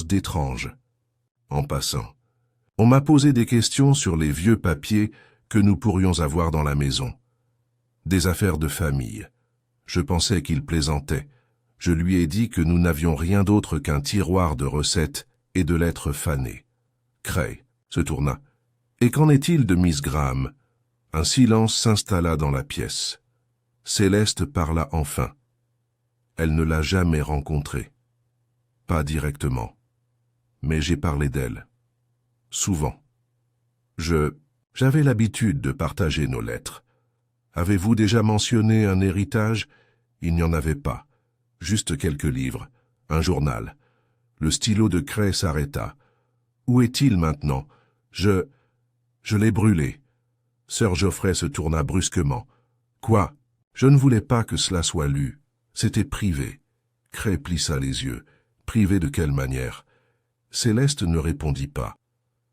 d'étrange. En passant, on m'a posé des questions sur les vieux papiers que nous pourrions avoir dans la maison. Des affaires de famille. Je pensais qu'il plaisantait. Je lui ai dit que nous n'avions rien d'autre qu'un tiroir de recettes et de lettres fanées. Cray se tourna. Et qu'en est-il de Miss Graham? Un silence s'installa dans la pièce. Céleste parla enfin. Elle ne l'a jamais rencontrée. Pas directement. Mais j'ai parlé d'elle. Souvent. J'avais l'habitude de partager nos lettres. Avez-vous déjà mentionné un héritage? Il n'y en avait pas. Juste quelques livres, un journal. Le stylo de Cray s'arrêta. Où est-il maintenant? Je l'ai brûlé. Sir Geoffrey se tourna brusquement. Quoi? Je ne voulais pas que cela soit lu. C'était privé. Cray plissa les yeux. Privé de quelle manière? Céleste ne répondit pas.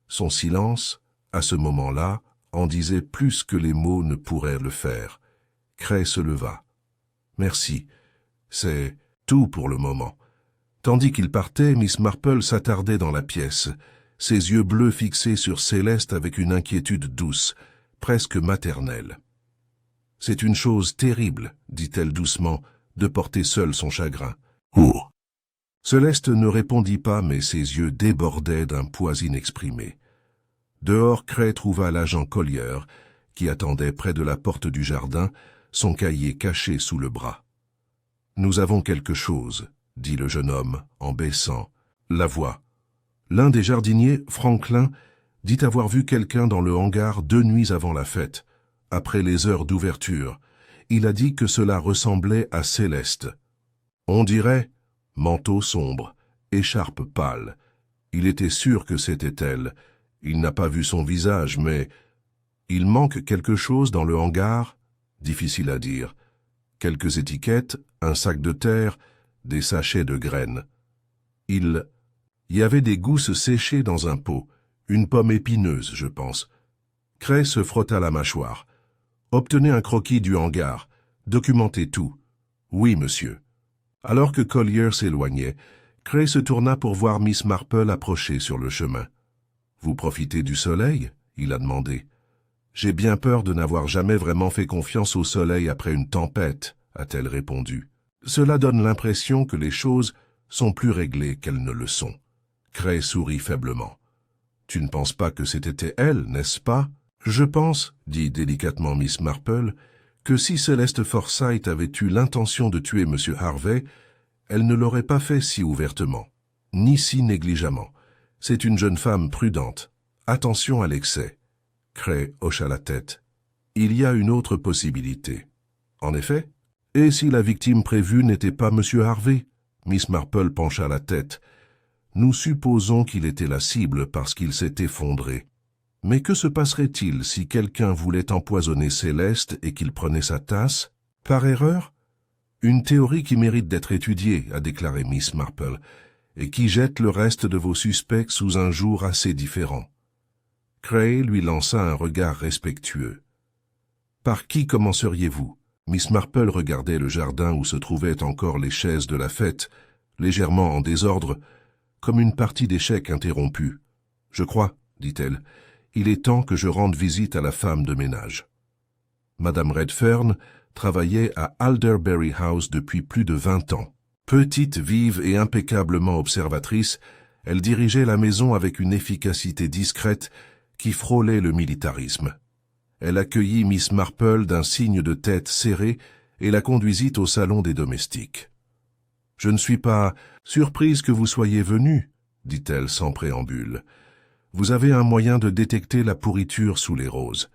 Son silence, à ce moment-là, en disait plus que les mots ne pourraient le faire. Cray se leva. Merci. C'est tout pour le moment. Tandis qu'il partait, Miss Marple s'attardait dans la pièce, ses yeux bleus fixés sur Céleste avec une inquiétude douce, presque maternelle. C'est une chose terrible, dit-elle doucement, de porter seule son chagrin. Oh. Céleste ne répondit pas, mais ses yeux débordaient d'un poids inexprimé. Dehors, Cray trouva l'agent Collier, qui attendait près de la porte du jardin, son cahier caché sous le bras. « Nous avons quelque chose, » dit le jeune homme, en baissant la voix. L'un des jardiniers, Franklin, dit avoir vu quelqu'un dans le hangar 2 nuits avant la fête, après les heures d'ouverture. Il a dit que cela ressemblait à Céleste. On dirait manteau sombre, écharpe pâle. Il était sûr que c'était elle. Il n'a pas vu son visage, mais... Il manque quelque chose dans le hangar, difficile à dire. Quelques étiquettes, un sac de terre, des sachets de graines. Il y avait des gousses séchées dans un pot, une pomme épineuse, je pense. Cray se frotta la mâchoire. Obtenez un croquis du hangar. Documentez tout. Oui, monsieur. Alors que Collier s'éloignait, Cray se tourna pour voir Miss Marple approcher sur le chemin. Vous profitez du soleil? Il a demandé. J'ai bien peur de n'avoir jamais vraiment fait confiance au soleil après une tempête, a-t-elle répondu. Cela donne l'impression que les choses sont plus réglées qu'elles ne le sont. Cray sourit faiblement. Tu ne penses pas que c'était elle, n'est-ce pas? Je pense, dit délicatement Miss Marple, que si Céleste Forsythe avait eu l'intention de tuer M. Harvey, elle ne l'aurait pas fait si ouvertement, ni si négligemment. C'est une jeune femme prudente. Attention à l'excès. Cray hocha la tête. Il y a une autre possibilité. En effet? Et si la victime prévue n'était pas M. Harvey? Miss Marple pencha la tête. Nous supposons qu'il était la cible parce qu'il s'est effondré. Mais que se passerait-il si quelqu'un voulait empoisonner Céleste et qu'il prenait sa tasse? Par erreur? Une théorie qui mérite d'être étudiée, a déclaré Miss Marple, et qui jette le reste de vos suspects sous un jour assez différent. Cray lui lança un regard respectueux. « Par qui commenceriez-vous » Miss Marple regardait le jardin où se trouvaient encore les chaises de la fête, légèrement en désordre, comme une partie d'échecs interrompue. « Je crois, dit-elle, il est temps que je rende visite à la femme de ménage. » Madame Redfern travaillait à Alderbury House depuis plus de 20 ans. Petite, vive et impeccablement observatrice, elle dirigeait la maison avec une efficacité discrète qui frôlait le militarisme. Elle accueillit Miss Marple d'un signe de tête serré et la conduisit au salon des domestiques. « Je ne suis pas surprise que vous soyez venue, » dit-elle sans préambule. « Vous avez un moyen de détecter la pourriture sous les roses. »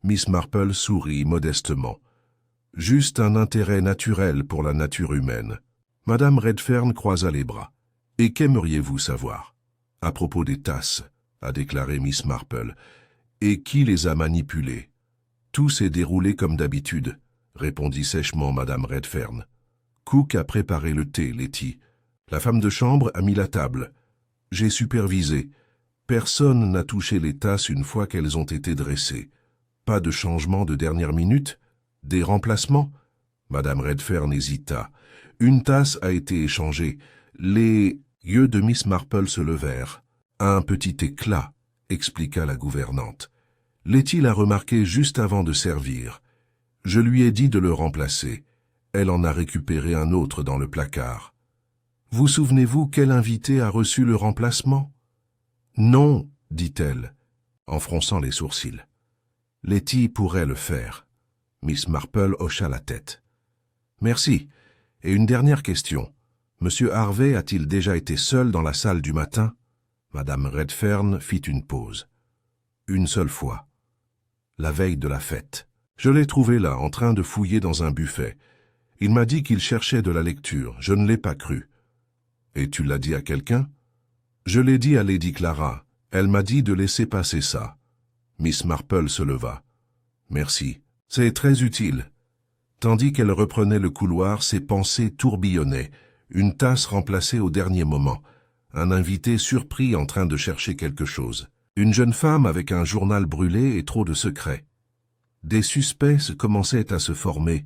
Miss Marple sourit modestement. « Juste un intérêt naturel pour la nature humaine. » Madame Redfern croisa les bras. « Et qu'aimeriez-vous savoir ?»« À propos des tasses, » a déclaré Miss Marple. « Et qui les a manipulées ?»« Tout s'est déroulé comme d'habitude, » répondit sèchement Madame Redfern. « Cook a préparé le thé, Letty. La femme de chambre a mis la table. J'ai supervisé. Personne n'a touché les tasses une fois qu'elles ont été dressées. Pas de changement de dernière minute? Des remplacements? » Madame Redfern hésita. Une tasse a été échangée. Les yeux de Miss Marple se levèrent. Un petit éclat, expliqua la gouvernante. Letty l'a remarqué juste avant de servir. Je lui ai dit de le remplacer. Elle en a récupéré un autre dans le placard. Vous souvenez-vous quel invité a reçu le remplacement? Non, dit-elle, en fronçant les sourcils. Letty pourrait le faire. Miss Marple hocha la tête. Merci. Et une dernière question. Monsieur Harvey a-t-il déjà été seul dans la salle du matin? Madame Redfern fit une pause. Une seule fois. La veille de la fête. Je l'ai trouvé là, en train de fouiller dans un buffet. Il m'a dit qu'il cherchait de la lecture. Je ne l'ai pas cru. Et tu l'as dit à quelqu'un? Je l'ai dit à Lady Clara. Elle m'a dit de laisser passer ça. Miss Marple se leva. Merci. C'est très utile. Tandis qu'elle reprenait le couloir, ses pensées tourbillonnaient. Une tasse remplacée au dernier moment. Un invité surpris en train de chercher quelque chose. Une jeune femme avec un journal brûlé et trop de secrets. Des suspects commençaient à se former,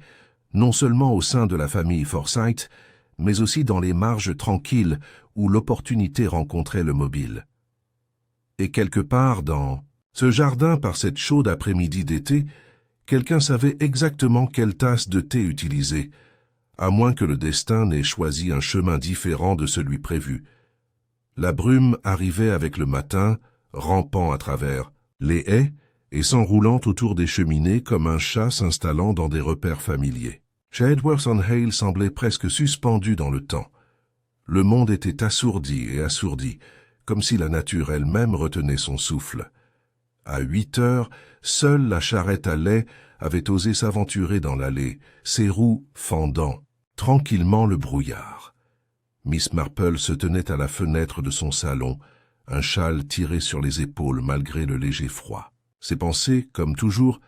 non seulement au sein de la famille Forsythe, mais aussi dans les marges tranquilles où l'opportunité rencontrait le mobile. Et quelque part dans ce jardin, par cette chaude après-midi d'été, quelqu'un savait exactement quelle tasse de thé utiliser, à moins que le destin n'ait choisi un chemin différent de celui prévu. La brume arrivait avec le matin, rampant à travers les haies, et s'enroulant autour des cheminées comme un chat s'installant dans des repères familiers. Chedworth-on-Hale semblait presque suspendu dans le temps. Le monde était assourdi et assourdi, comme si la nature elle-même retenait son souffle. À 8 heures, seule la charrette à lait avait osé s'aventurer dans l'allée, ses roues fendant tranquillement le brouillard. Miss Marple se tenait à la fenêtre de son salon, un châle tiré sur les épaules malgré le léger froid. Ses pensées, comme toujours,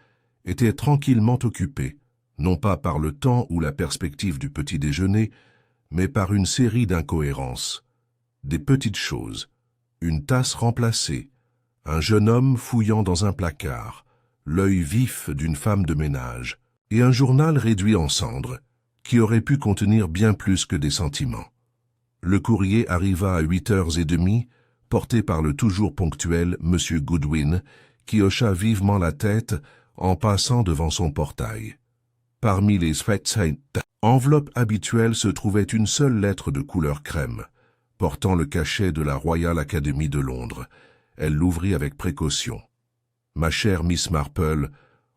étaient tranquillement occupées, non pas par le temps ou la perspective du petit déjeuner, mais par une série d'incohérences. Des petites choses, une tasse remplacée, un jeune homme fouillant dans un placard, l'œil vif d'une femme de ménage, et un journal réduit en cendres, qui aurait pu contenir bien plus que des sentiments. Le courrier arriva à 8h30, porté par le toujours ponctuel M. Goodwin, qui hocha vivement la tête en passant devant son portail. Parmi les enveloppes habituelles se trouvait une seule lettre de couleur crème, portant le cachet de la Royal Academy de Londres. Elle l'ouvrit avec précaution. « Ma chère Miss Marple,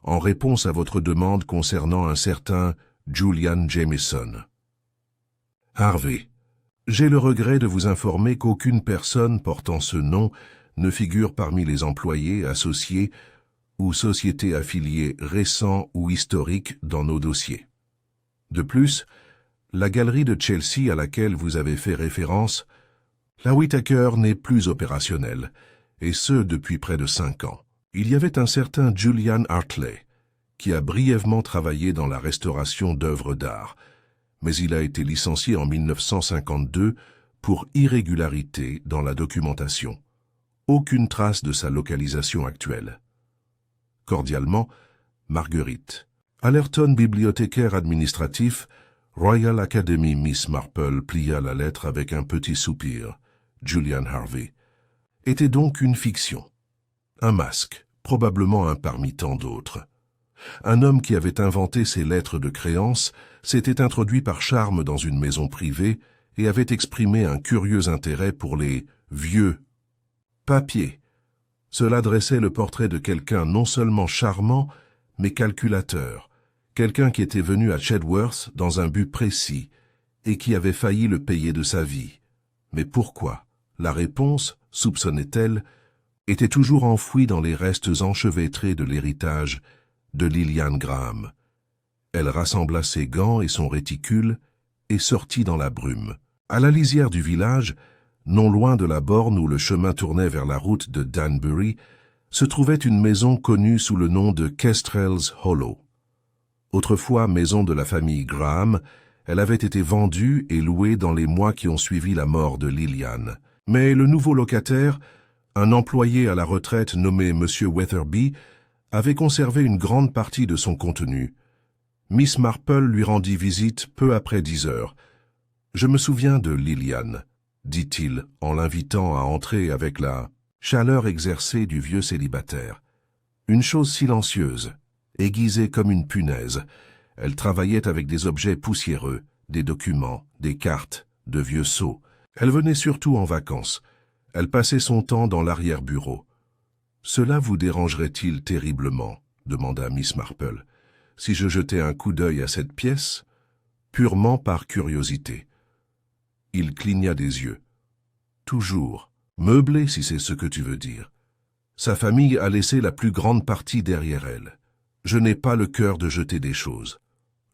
en réponse à votre demande concernant un certain Julian Jameson. Harvey, j'ai le regret de vous informer qu'aucune personne portant ce nom ne figure parmi les employés, associés ou sociétés affiliées récents ou historiques dans nos dossiers. De plus, la galerie de Chelsea à laquelle vous avez fait référence, la Whittaker n'est plus opérationnelle, et ce depuis près de 5 ans. Il y avait un certain Julian Hartley, qui a brièvement travaillé dans la restauration d'œuvres d'art, mais il a été licencié en 1952 pour irrégularité dans la documentation. Aucune trace de sa localisation actuelle. Cordialement, Marguerite. Allerton, bibliothécaire administratif, Royal Academy. Miss Marple plia la lettre avec un petit soupir. Julian Harvey était donc une fiction. Un masque, probablement un parmi tant d'autres. Un homme qui avait inventé ces lettres de créance s'était introduit par charme dans une maison privée et avait exprimé un curieux intérêt pour les vieux papiers. Cela dressait le portrait de quelqu'un non seulement charmant, mais calculateur, quelqu'un qui était venu à Chedworth dans un but précis et qui avait failli le payer de sa vie. Mais pourquoi? La réponse, soupçonnait-elle, était toujours enfouie dans les restes enchevêtrés de l'héritage de Lillian Graham. Elle rassembla ses gants et son réticule et sortit dans la brume. À la lisière du village, non loin de la borne où le chemin tournait vers la route de Danbury, se trouvait une maison connue sous le nom de Kestrel's Hollow. Autrefois maison de la famille Graham, elle avait été vendue et louée dans les mois qui ont suivi la mort de Lillian. Mais le nouveau locataire, un employé à la retraite nommé M. Weatherby, avait conservé une grande partie de son contenu. Miss Marple lui rendit visite peu après 10 heures. « Je me souviens de Lillian », dit-il en l'invitant à entrer avec la chaleur exercée du vieux célibataire. Une chose silencieuse, aiguisée comme une punaise. Elle travaillait avec des objets poussiéreux, des documents, des cartes, de vieux sceaux. Elle venait surtout en vacances. Elle passait son temps dans l'arrière-bureau. « Cela vous dérangerait-il terriblement ?» demanda Miss Marple. « Si je jetais un coup d'œil à cette pièce, purement par curiosité. » Il cligna des yeux. « Toujours. Meublé, si c'est ce que tu veux dire. Sa famille a laissé la plus grande partie derrière elle. Je n'ai pas le cœur de jeter des choses. »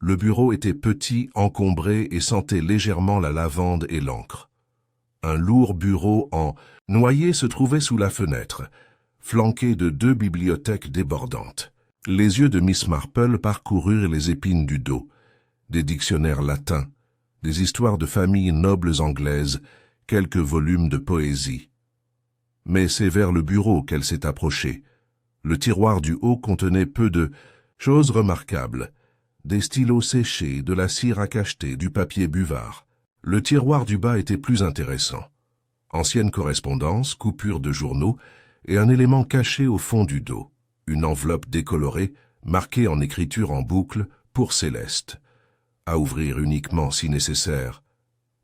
Le bureau était petit, encombré et sentait légèrement la lavande et l'encre. Un lourd bureau en noyer se trouvait sous la fenêtre, flanqué de 2 bibliothèques débordantes. Les yeux de Miss Marple parcoururent les épines du dos, des dictionnaires latins, des histoires de familles nobles anglaises, quelques volumes de poésie. Mais c'est vers le bureau qu'elle s'est approchée. Le tiroir du haut contenait peu de choses remarquables, des stylos séchés, de la cire à cacheter, du papier buvard. Le tiroir du bas était plus intéressant. Ancienne correspondance, coupure de journaux et un élément caché au fond du dos. Une enveloppe décolorée, marquée en écriture en boucle, pour Céleste. À ouvrir uniquement si nécessaire.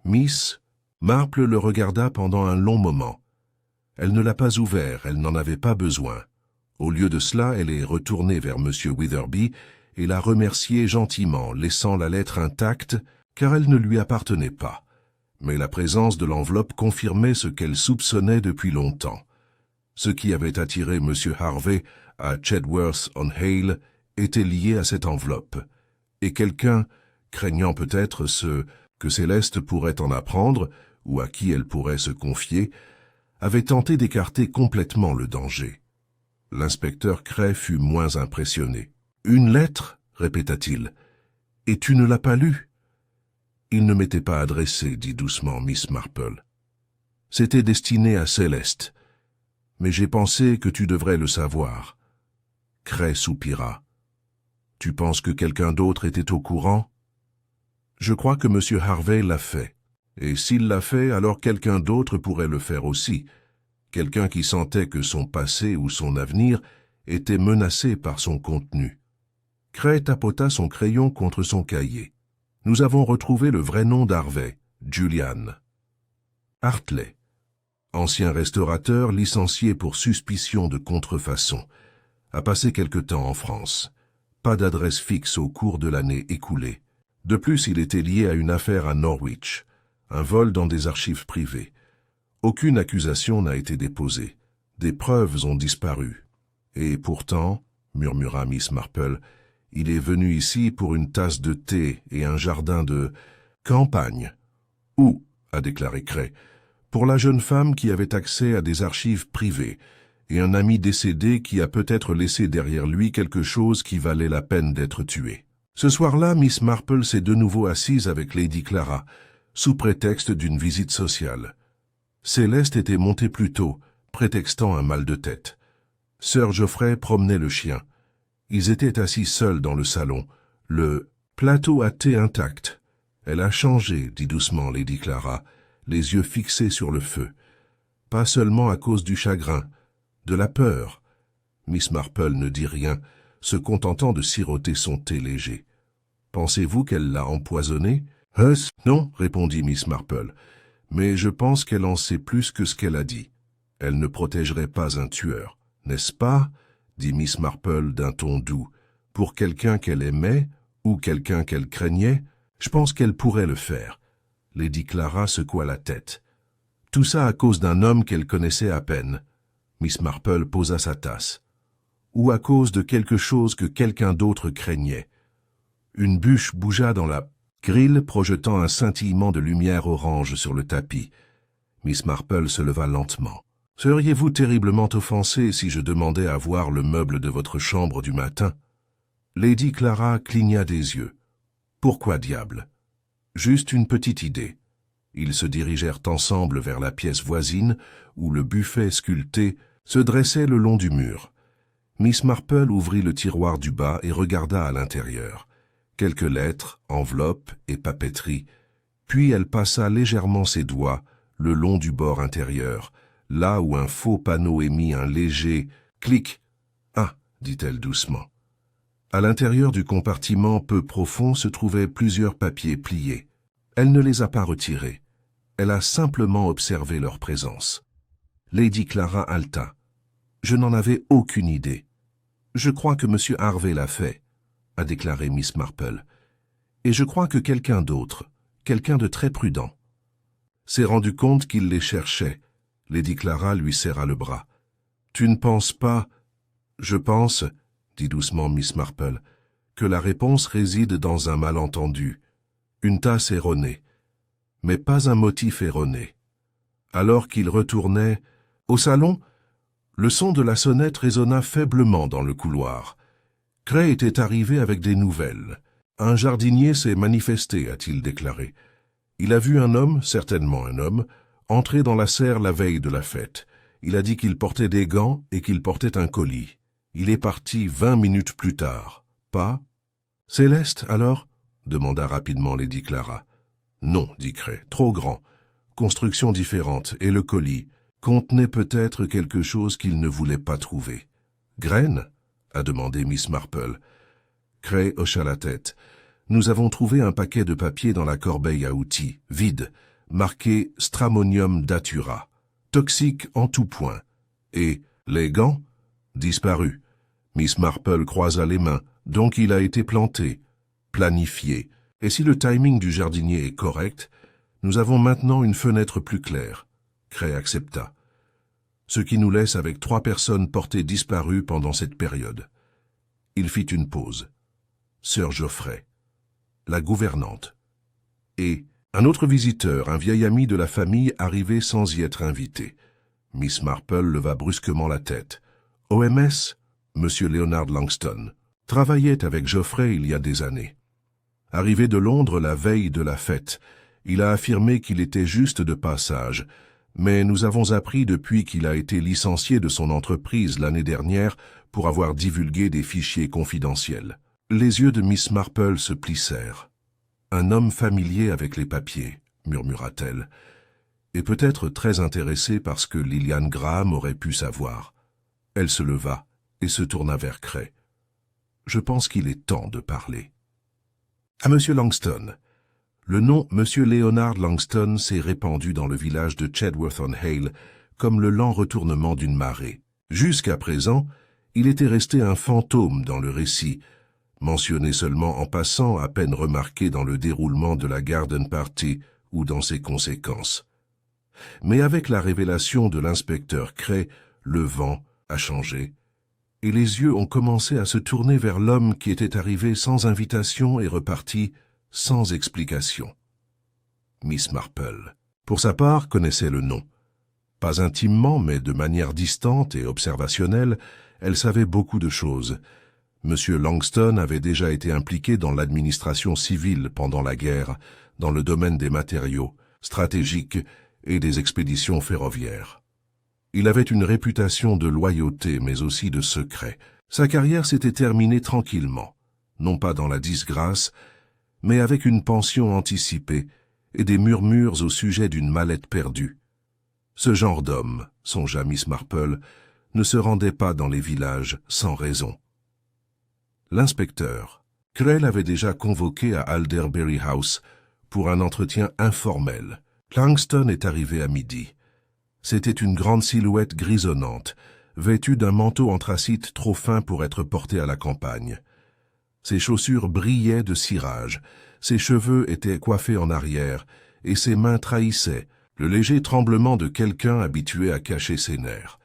Miss Marple le regarda pendant un long moment. Elle ne l'a pas ouvert, elle n'en avait pas besoin. Au lieu de cela, elle est retournée vers M. Witherby et l'a remercié gentiment, laissant la lettre intacte, car elle ne lui appartenait pas. Mais la présence de l'enveloppe confirmait ce qu'elle soupçonnait depuis longtemps. Ce qui avait attiré M. Harvey à Chedworth-on-Hale était lié à cette enveloppe, et quelqu'un, craignant peut-être ce que Céleste pourrait en apprendre, ou à qui elle pourrait se confier, avait tenté d'écarter complètement le danger. L'inspecteur Cray fut moins impressionné. « Une lettre ?» répéta-t-il. « Et tu ne l'as pas lue ?» « Il ne m'était pas adressé, » dit doucement Miss Marple. « C'était destiné à Céleste. Mais j'ai pensé que tu devrais le savoir. » Cray soupira. « Tu penses que quelqu'un d'autre était au courant ?»« Je crois que M. Harvey l'a fait. Et s'il l'a fait, alors quelqu'un d'autre pourrait le faire aussi. Quelqu'un qui sentait que son passé ou son avenir était menacé par son contenu. » Cray tapota son crayon contre son cahier. « Nous avons retrouvé le vrai nom d'Harvey, Julian Hartley, ancien restaurateur licencié pour suspicion de contrefaçon, a passé quelque temps en France. Pas d'adresse fixe au cours de l'année écoulée. De plus, il était lié à une affaire à Norwich, un vol dans des archives privées. Aucune accusation n'a été déposée. Des preuves ont disparu. Et pourtant, murmura Miss Marple, il est venu ici pour une tasse de thé et un jardin de campagne. Où, a déclaré Cray, pour la jeune femme qui avait accès à des archives privées et un ami décédé qui a peut-être laissé derrière lui quelque chose qui valait la peine d'être tué. Ce soir-là, Miss Marple s'est de nouveau assise avec Lady Clara, sous prétexte d'une visite sociale. Céleste était montée plus tôt, prétextant un mal de tête. Sir Geoffrey promenait le chien. Ils étaient assis seuls dans le salon, le plateau à thé intact. « Elle a changé, » dit doucement Lady Clara, les yeux fixés sur le feu. « Pas seulement à cause du chagrin, de la peur. » Miss Marple ne dit rien, se contentant de siroter son thé léger. « Pensez-vous qu'elle l'a empoisonné ?»« Non, » répondit Miss Marple, « mais je pense qu'elle en sait plus que ce qu'elle a dit. Elle ne protégerait pas un tueur, n'est-ce pas ?» dit Miss Marple d'un ton doux. « Pour quelqu'un qu'elle aimait ou quelqu'un qu'elle craignait, je pense qu'elle pourrait le faire. » Lady Clara secoua la tête. « Tout ça à cause d'un homme qu'elle connaissait à peine. » Miss Marple posa sa tasse. « Ou à cause de quelque chose que quelqu'un d'autre craignait. » Une bûche bougea dans la grille, projetant un scintillement de lumière orange sur le tapis. Miss Marple se leva lentement. « Seriez-vous terriblement offensé si je demandais à voir le meuble de votre chambre du matin ?» Lady Clara cligna des yeux. « Pourquoi diable ?»« Juste une petite idée. » Ils se dirigèrent ensemble vers la pièce voisine, où le buffet sculpté se dressait le long du mur. Miss Marple ouvrit le tiroir du bas et regarda à l'intérieur. Quelques lettres, enveloppes et papeterie. Puis elle passa légèrement ses doigts le long du bord intérieur, là où un faux panneau émit un léger « clic ». « Ah !» dit-elle doucement. À l'intérieur du compartiment peu profond se trouvaient plusieurs papiers pliés. Elle ne les a pas retirés. Elle a simplement observé leur présence. Lady Clara haleta. « Je n'en avais aucune idée. Je crois que M. Harvey l'a fait, » a déclaré Miss Marple. « Et je crois que quelqu'un d'autre, quelqu'un de très prudent, s'est rendu compte qu'il les cherchait. » Lady Clara lui serra le bras. « Tu ne penses pas... »« Je pense, » dit doucement Miss Marple, « que la réponse réside dans un malentendu, une tasse erronée, mais pas un motif erroné. » Alors qu'il retournait au salon, le son de la sonnette résonna faiblement dans le couloir. Cray était arrivé avec des nouvelles. « Un jardinier s'est manifesté, a-t-il déclaré. Il a vu un homme, certainement un homme, entrer dans la serre la veille de la fête. Il a dit qu'il portait des gants et qu'il portait un colis. Il est parti 20 minutes plus tard. Pas ? »« Céleste, alors ?» demanda rapidement Lady Clara. « Non, dit Cray, trop grand. Construction différente, et le colis contenait peut-être quelque chose qu'il ne voulait pas trouver. »« Graines ?» a demandé Miss Marple. Cray hocha la tête. « Nous avons trouvé un paquet de papier dans la corbeille à outils, vide, marqué « Stramonium datura », toxique en tout point. Et les gants ? Disparu. Miss Marple croisa les mains, donc il a été planté, planifié. Et si le timing du jardinier est correct, nous avons maintenant une fenêtre plus claire. Cray accepta. Ce qui nous laisse avec 3 personnes portées disparues pendant cette période. Il fit une pause. Sir Geoffrey, la gouvernante, et un autre visiteur, un vieil ami de la famille arrivé sans y être invité. Miss Marple leva brusquement la tête. OMS, Monsieur Leonard Langston, travaillait avec Geoffrey il y a des années. Arrivé de Londres la veille de la fête, il a affirmé qu'il était juste de passage, mais nous avons appris depuis qu'il a été licencié de son entreprise l'année dernière pour avoir divulgué des fichiers confidentiels. Les yeux de Miss Marple se plissèrent. « Un homme familier avec les papiers », murmura-t-elle, et peut-être très intéressé par ce que Lillian Graham aurait pu savoir. Elle se leva et se tourna vers Cray. « Je pense qu'il est temps de parler. » À Monsieur Langston. Le nom Monsieur Leonard Langston s'est répandu dans le village de Chedworth-on-Hale comme le lent retournement d'une marée. Jusqu'à présent, il était resté un fantôme dans le récit, mentionné seulement en passant, à peine remarqué dans le déroulement de la garden party ou dans ses conséquences. Mais avec la révélation de l'inspecteur Cray, le vent a changé, et les yeux ont commencé à se tourner vers l'homme qui était arrivé sans invitation et reparti sans explication. Miss Marple, pour sa part, connaissait le nom. Pas intimement, mais de manière distante et observationnelle, elle savait beaucoup de choses. Monsieur Langston avait déjà été impliqué dans l'administration civile pendant la guerre, dans le domaine des matériaux, stratégiques et des expéditions ferroviaires. Il avait une réputation de loyauté, mais aussi de secret. Sa carrière s'était terminée tranquillement, non pas dans la disgrâce, mais avec une pension anticipée et des murmures au sujet d'une mallette perdue. Ce genre d'homme, songea Miss Marple, ne se rendait pas dans les villages sans raison. L'inspecteur, Cray l'avait déjà convoqué à Alderbury House pour un entretien informel. Langston est arrivé à midi. C'était une grande silhouette grisonnante, vêtue d'un manteau anthracite trop fin pour être porté à la campagne. Ses chaussures brillaient de cirage, ses cheveux étaient coiffés en arrière, et ses mains trahissaient le léger tremblement de quelqu'un habitué à cacher ses nerfs.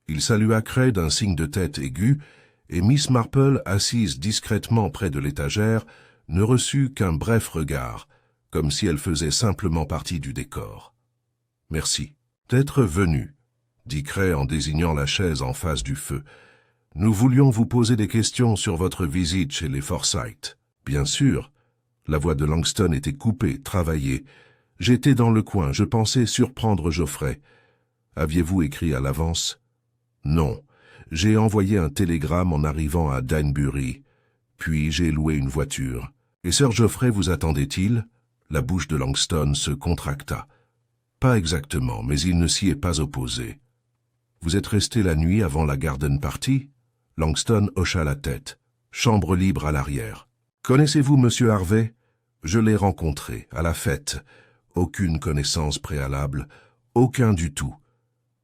Il salua Cray d'un signe de tête aigu, et Miss Marple, assise discrètement près de l'étagère, ne reçut qu'un bref regard, comme si elle faisait simplement partie du décor. « Merci d'être venu », dit Cray en désignant la chaise en face du feu. « Nous voulions vous poser des questions sur votre visite chez les Forsyth. » « Bien sûr. » La voix de Langston était coupée, travaillée. « J'étais dans le coin, je pensais surprendre Geoffrey. » « Aviez-vous écrit à l'avance ?»« Non. J'ai envoyé un télégramme en arrivant à Danbury. Puis j'ai loué une voiture. Et Sir Geoffrey vous attendait-il » La bouche de Langston se contracta. « Pas exactement, mais il ne s'y est pas opposé. »« Vous êtes resté la nuit avant la garden party ?» Langston hocha la tête. « Chambre libre à l'arrière. »« Connaissez-vous Monsieur Harvey ?»« Je l'ai rencontré, à la fête. Aucune connaissance préalable, aucun du tout. »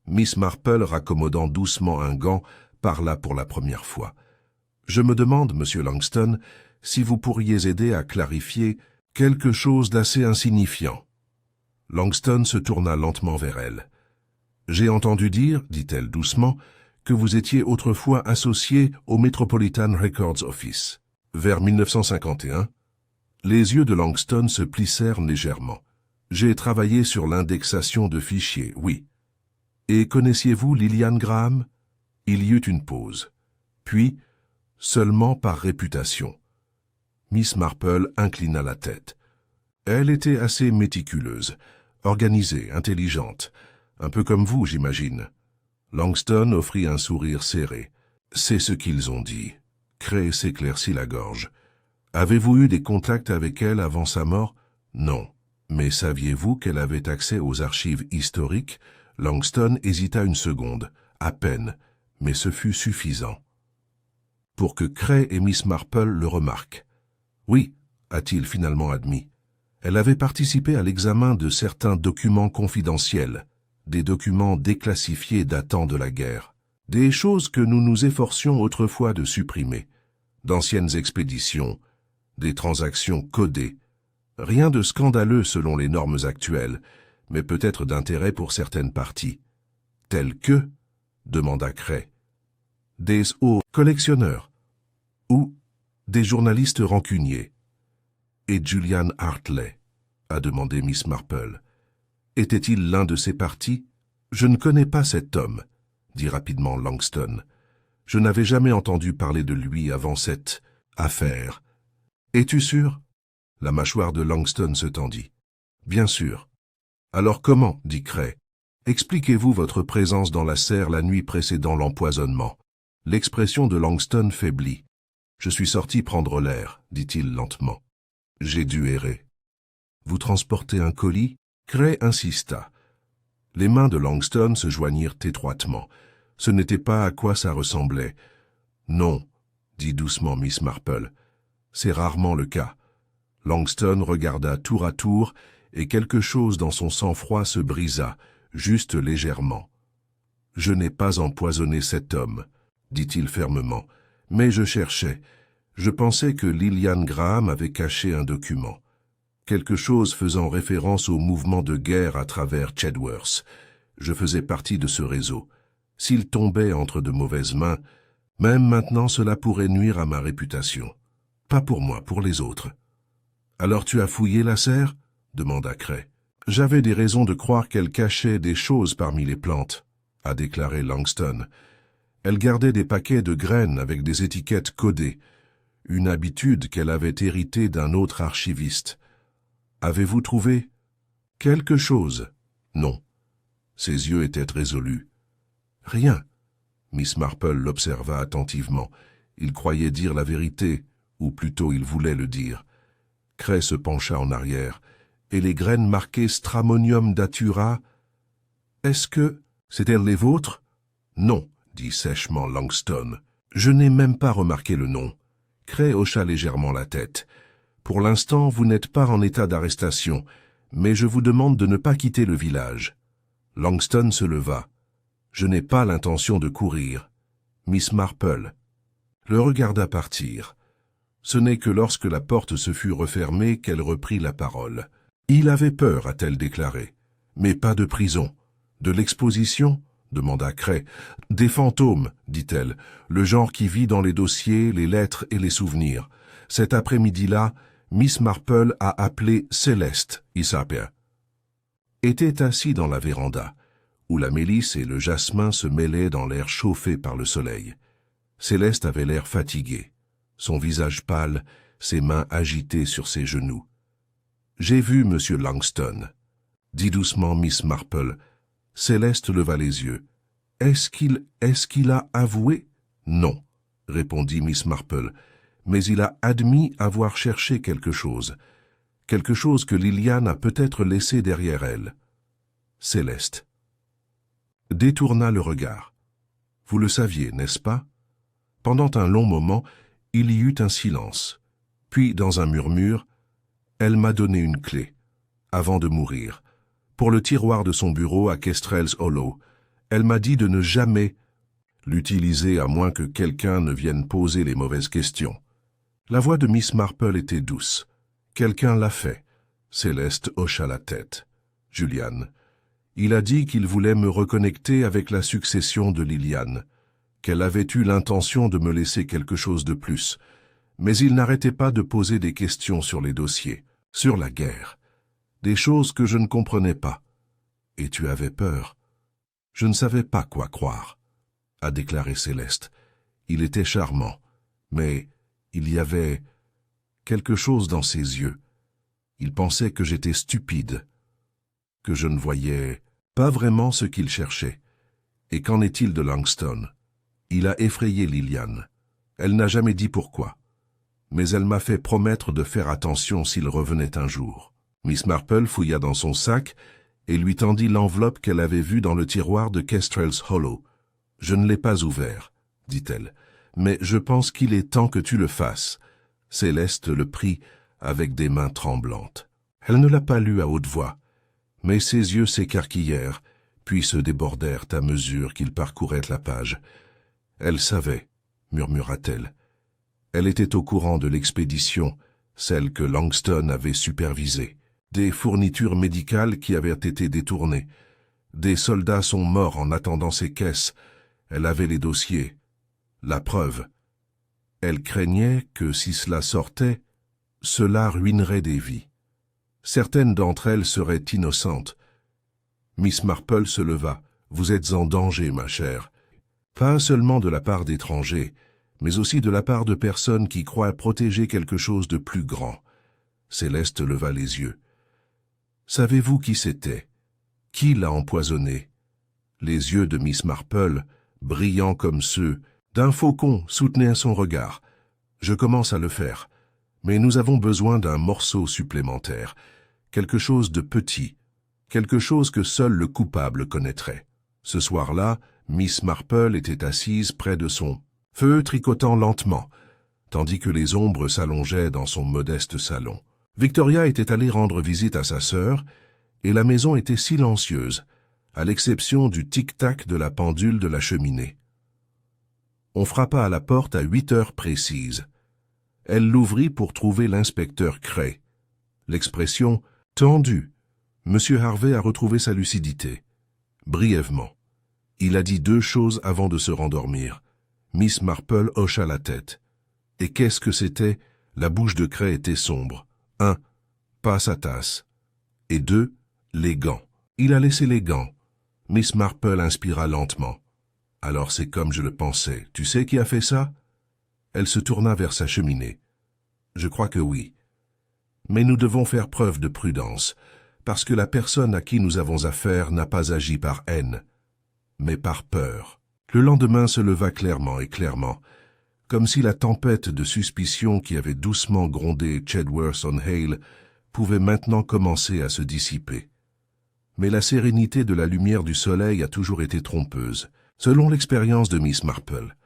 Miss Marple, raccommodant doucement un gant, parla pour la première fois. « Je me demande, Monsieur Langston, si vous pourriez aider à clarifier quelque chose d'assez insignifiant. » Langston se tourna lentement vers elle. « J'ai entendu dire, dit-elle doucement, que vous étiez autrefois associé au Metropolitan Records Office. Vers 1951, les yeux de Langston se plissèrent légèrement. « J'ai travaillé sur l'indexation de fichiers, oui. » « Et connaissiez-vous Lillian Graham ?» Il y eut une pause. Puis, seulement par réputation. Miss Marple inclina la tête. Elle était assez méticuleuse, organisée, intelligente, un peu comme vous, j'imagine. Langston offrit un sourire serré. « C'est ce qu'ils ont dit. » Cray s'éclaircit la gorge. « Avez-vous eu des contacts avec elle avant sa mort ?»« Non. Mais saviez-vous qu'elle avait accès aux archives historiques ?» Langston hésita une seconde, à peine, mais ce fut suffisant. Pour que Cray et Miss Marple le remarquent. « Oui, » a-t-il finalement admis. Elle avait participé à l'examen de certains documents confidentiels, des documents déclassifiés datant de la guerre. Des choses que nous nous efforcions autrefois de supprimer. D'anciennes expéditions, des transactions codées. Rien de scandaleux selon les normes actuelles, mais peut-être d'intérêt pour certaines parties. Telles que, demanda Cray, des hauts collectionneurs ou des journalistes rancuniers. Et Julian Hartley, a demandé Miss Marple. Était-il l'un de ces partis? Je ne connais pas cet homme, dit rapidement Langston. Je n'avais jamais entendu parler de lui avant cette affaire. Es-tu sûr? La mâchoire de Langston se tendit. Bien sûr. Alors comment? Dit Cray. Expliquez-vous votre présence dans la serre la nuit précédant l'empoisonnement. L'expression de Langston faiblit. Je suis sorti prendre l'air, dit-il lentement. J'ai dû errer. Vous transportez un colis? Cray insista. Les mains de Langston se joignirent étroitement. Ce n'était pas à quoi ça ressemblait. Non, dit doucement Miss Marple. C'est rarement le cas. Langston regarda tour à tour et quelque chose dans son sang-froid se brisa, juste légèrement. Je n'ai pas empoisonné cet homme, dit-il fermement, mais je cherchais. Je pensais que Lillian Graham avait caché un document. Quelque chose faisant référence au mouvement de guerre à travers Chedworth. Je faisais partie de ce réseau. S'il tombait entre de mauvaises mains, même maintenant cela pourrait nuire à ma réputation. Pas pour moi, pour les autres. Alors tu as fouillé la serre? Demanda Cray. J'avais des raisons de croire qu'elle cachait des choses parmi les plantes, a déclaré Langston. Elle gardait des paquets de graines avec des étiquettes codées, une habitude qu'elle avait héritée d'un autre archiviste. Avez-vous trouvé quelque chose? Non. Ses yeux étaient résolus. Rien. Miss Marple l'observa attentivement. Il croyait dire la vérité, ou plutôt il voulait le dire. Cray se pencha en arrière. Et les graines marquées Stramonium datura? Est-ce que c'étaient les vôtres? Non, dit sèchement Langston. Je n'ai même pas remarqué le nom. Cray hocha légèrement la tête. Pour l'instant, vous n'êtes pas en état d'arrestation, mais je vous demande de ne pas quitter le village. Langston se leva. Je n'ai pas l'intention de courir. Miss Marple le regarda partir. Ce n'est que lorsque la porte se fut refermée qu'elle reprit la parole. Il avait peur, a-t-elle déclaré. Mais pas de prison. De l'exposition? Demanda Cray. Des fantômes, dit-elle, le genre qui vit dans les dossiers, les lettres et les souvenirs. Cet après-midi-là, Miss Marple a appelé Céleste, Isapia. Était assis dans la véranda, où la mélisse et le jasmin se mêlaient dans l'air chauffé par le soleil. Céleste avait l'air fatiguée, son visage pâle, ses mains agitées sur ses genoux. « J'ai vu Monsieur Langston », dit doucement Miss Marple. Céleste leva les yeux. « Est-ce qu'il a avoué ?»« Non », répondit Miss Marple, « mais il a admis avoir cherché quelque chose que Lillian a peut-être laissé derrière elle. » Céleste détourna le regard. « Vous le saviez, n'est-ce pas ?» Pendant un long moment, il y eut un silence. Puis, dans un murmure, « Elle m'a donné une clé, avant de mourir, pour le tiroir de son bureau à Kestrel's Hollow. Elle m'a dit de ne jamais l'utiliser à moins que quelqu'un ne vienne poser les mauvaises questions. » La voix de Miss Marple était douce. « Quelqu'un l'a fait. » Céleste hocha la tête. « Julian. Il a dit qu'il voulait me reconnecter avec la succession de Lillian, qu'elle avait eu l'intention de me laisser quelque chose de plus. Mais il n'arrêtait pas de poser des questions sur les dossiers, sur la guerre, des choses que je ne comprenais pas. Et tu avais peur. Je ne savais pas quoi croire, a déclaré Céleste. Il était charmant, mais il y avait quelque chose dans ses yeux. Il pensait que j'étais stupide, que je ne voyais pas vraiment ce qu'il cherchait. Et qu'en est-il de Langston? Il a effrayé Lillian. Elle n'a jamais dit pourquoi. Mais elle m'a fait promettre de faire attention s'il revenait un jour. Miss Marple fouilla dans son sac et lui tendit l'enveloppe qu'elle avait vue dans le tiroir de Kestrel's Hollow. « Je ne l'ai pas ouvert, » dit-elle, « mais je pense qu'il est temps que tu le fasses. » Céleste le prit avec des mains tremblantes. Elle ne l'a pas lu à haute voix, mais ses yeux s'écarquillèrent, puis se débordèrent à mesure qu'il parcourait la page. Elle savait, murmura-t-elle. Elle était au courant de l'expédition, celle que Langston avait supervisée, des fournitures médicales qui avaient été détournées. Des soldats sont morts en attendant ces caisses. Elle avait les dossiers. La preuve. Elle craignait que si cela sortait, cela ruinerait des vies. Certaines d'entre elles seraient innocentes. Miss Marple se leva. « Vous êtes en danger, ma chère. Pas seulement de la part d'étrangers, mais aussi de la part de personnes qui croient protéger quelque chose de plus grand. » Céleste leva les yeux. « Savez-vous qui c'était? Qui l'a empoisonné ?» Les yeux de Miss Marple, brillants comme ceux d'un faucon, soutenaient son regard. « Je commence à le faire. Mais nous avons besoin d'un morceau supplémentaire, quelque chose de petit, quelque chose que seul le coupable connaîtrait. » Ce soir-là, Miss Marple était assise près de son feu tricotant lentement, tandis que les ombres s'allongeaient dans son modeste salon. Victoria était allée rendre visite à sa sœur, et la maison était silencieuse, à l'exception du tic-tac de la pendule de la cheminée. On frappa à la porte à 8 heures précises. Elle l'ouvrit pour trouver l'inspecteur Cray. L'expression « tendu ». M. Harvey a retrouvé sa lucidité. Brièvement. Il a dit 2 choses avant de se rendormir. Miss Marple hocha la tête. Et qu'est-ce que c'était? La bouche de Cray était sombre. 1. Pas sa tasse. Et 2. Les gants. Il a laissé les gants. Miss Marple inspira lentement. Alors c'est comme je le pensais. Tu sais qui a fait ça? Elle se tourna vers sa cheminée. Je crois que oui. Mais nous devons faire preuve de prudence, parce que la personne à qui nous avons affaire n'a pas agi par haine, mais par peur. Le lendemain se leva clairement, comme si la tempête de suspicion qui avait doucement grondé Chedworth-on-Hale pouvait maintenant commencer à se dissiper. Mais la sérénité de la lumière du soleil a toujours été trompeuse, selon l'expérience de Miss Marple.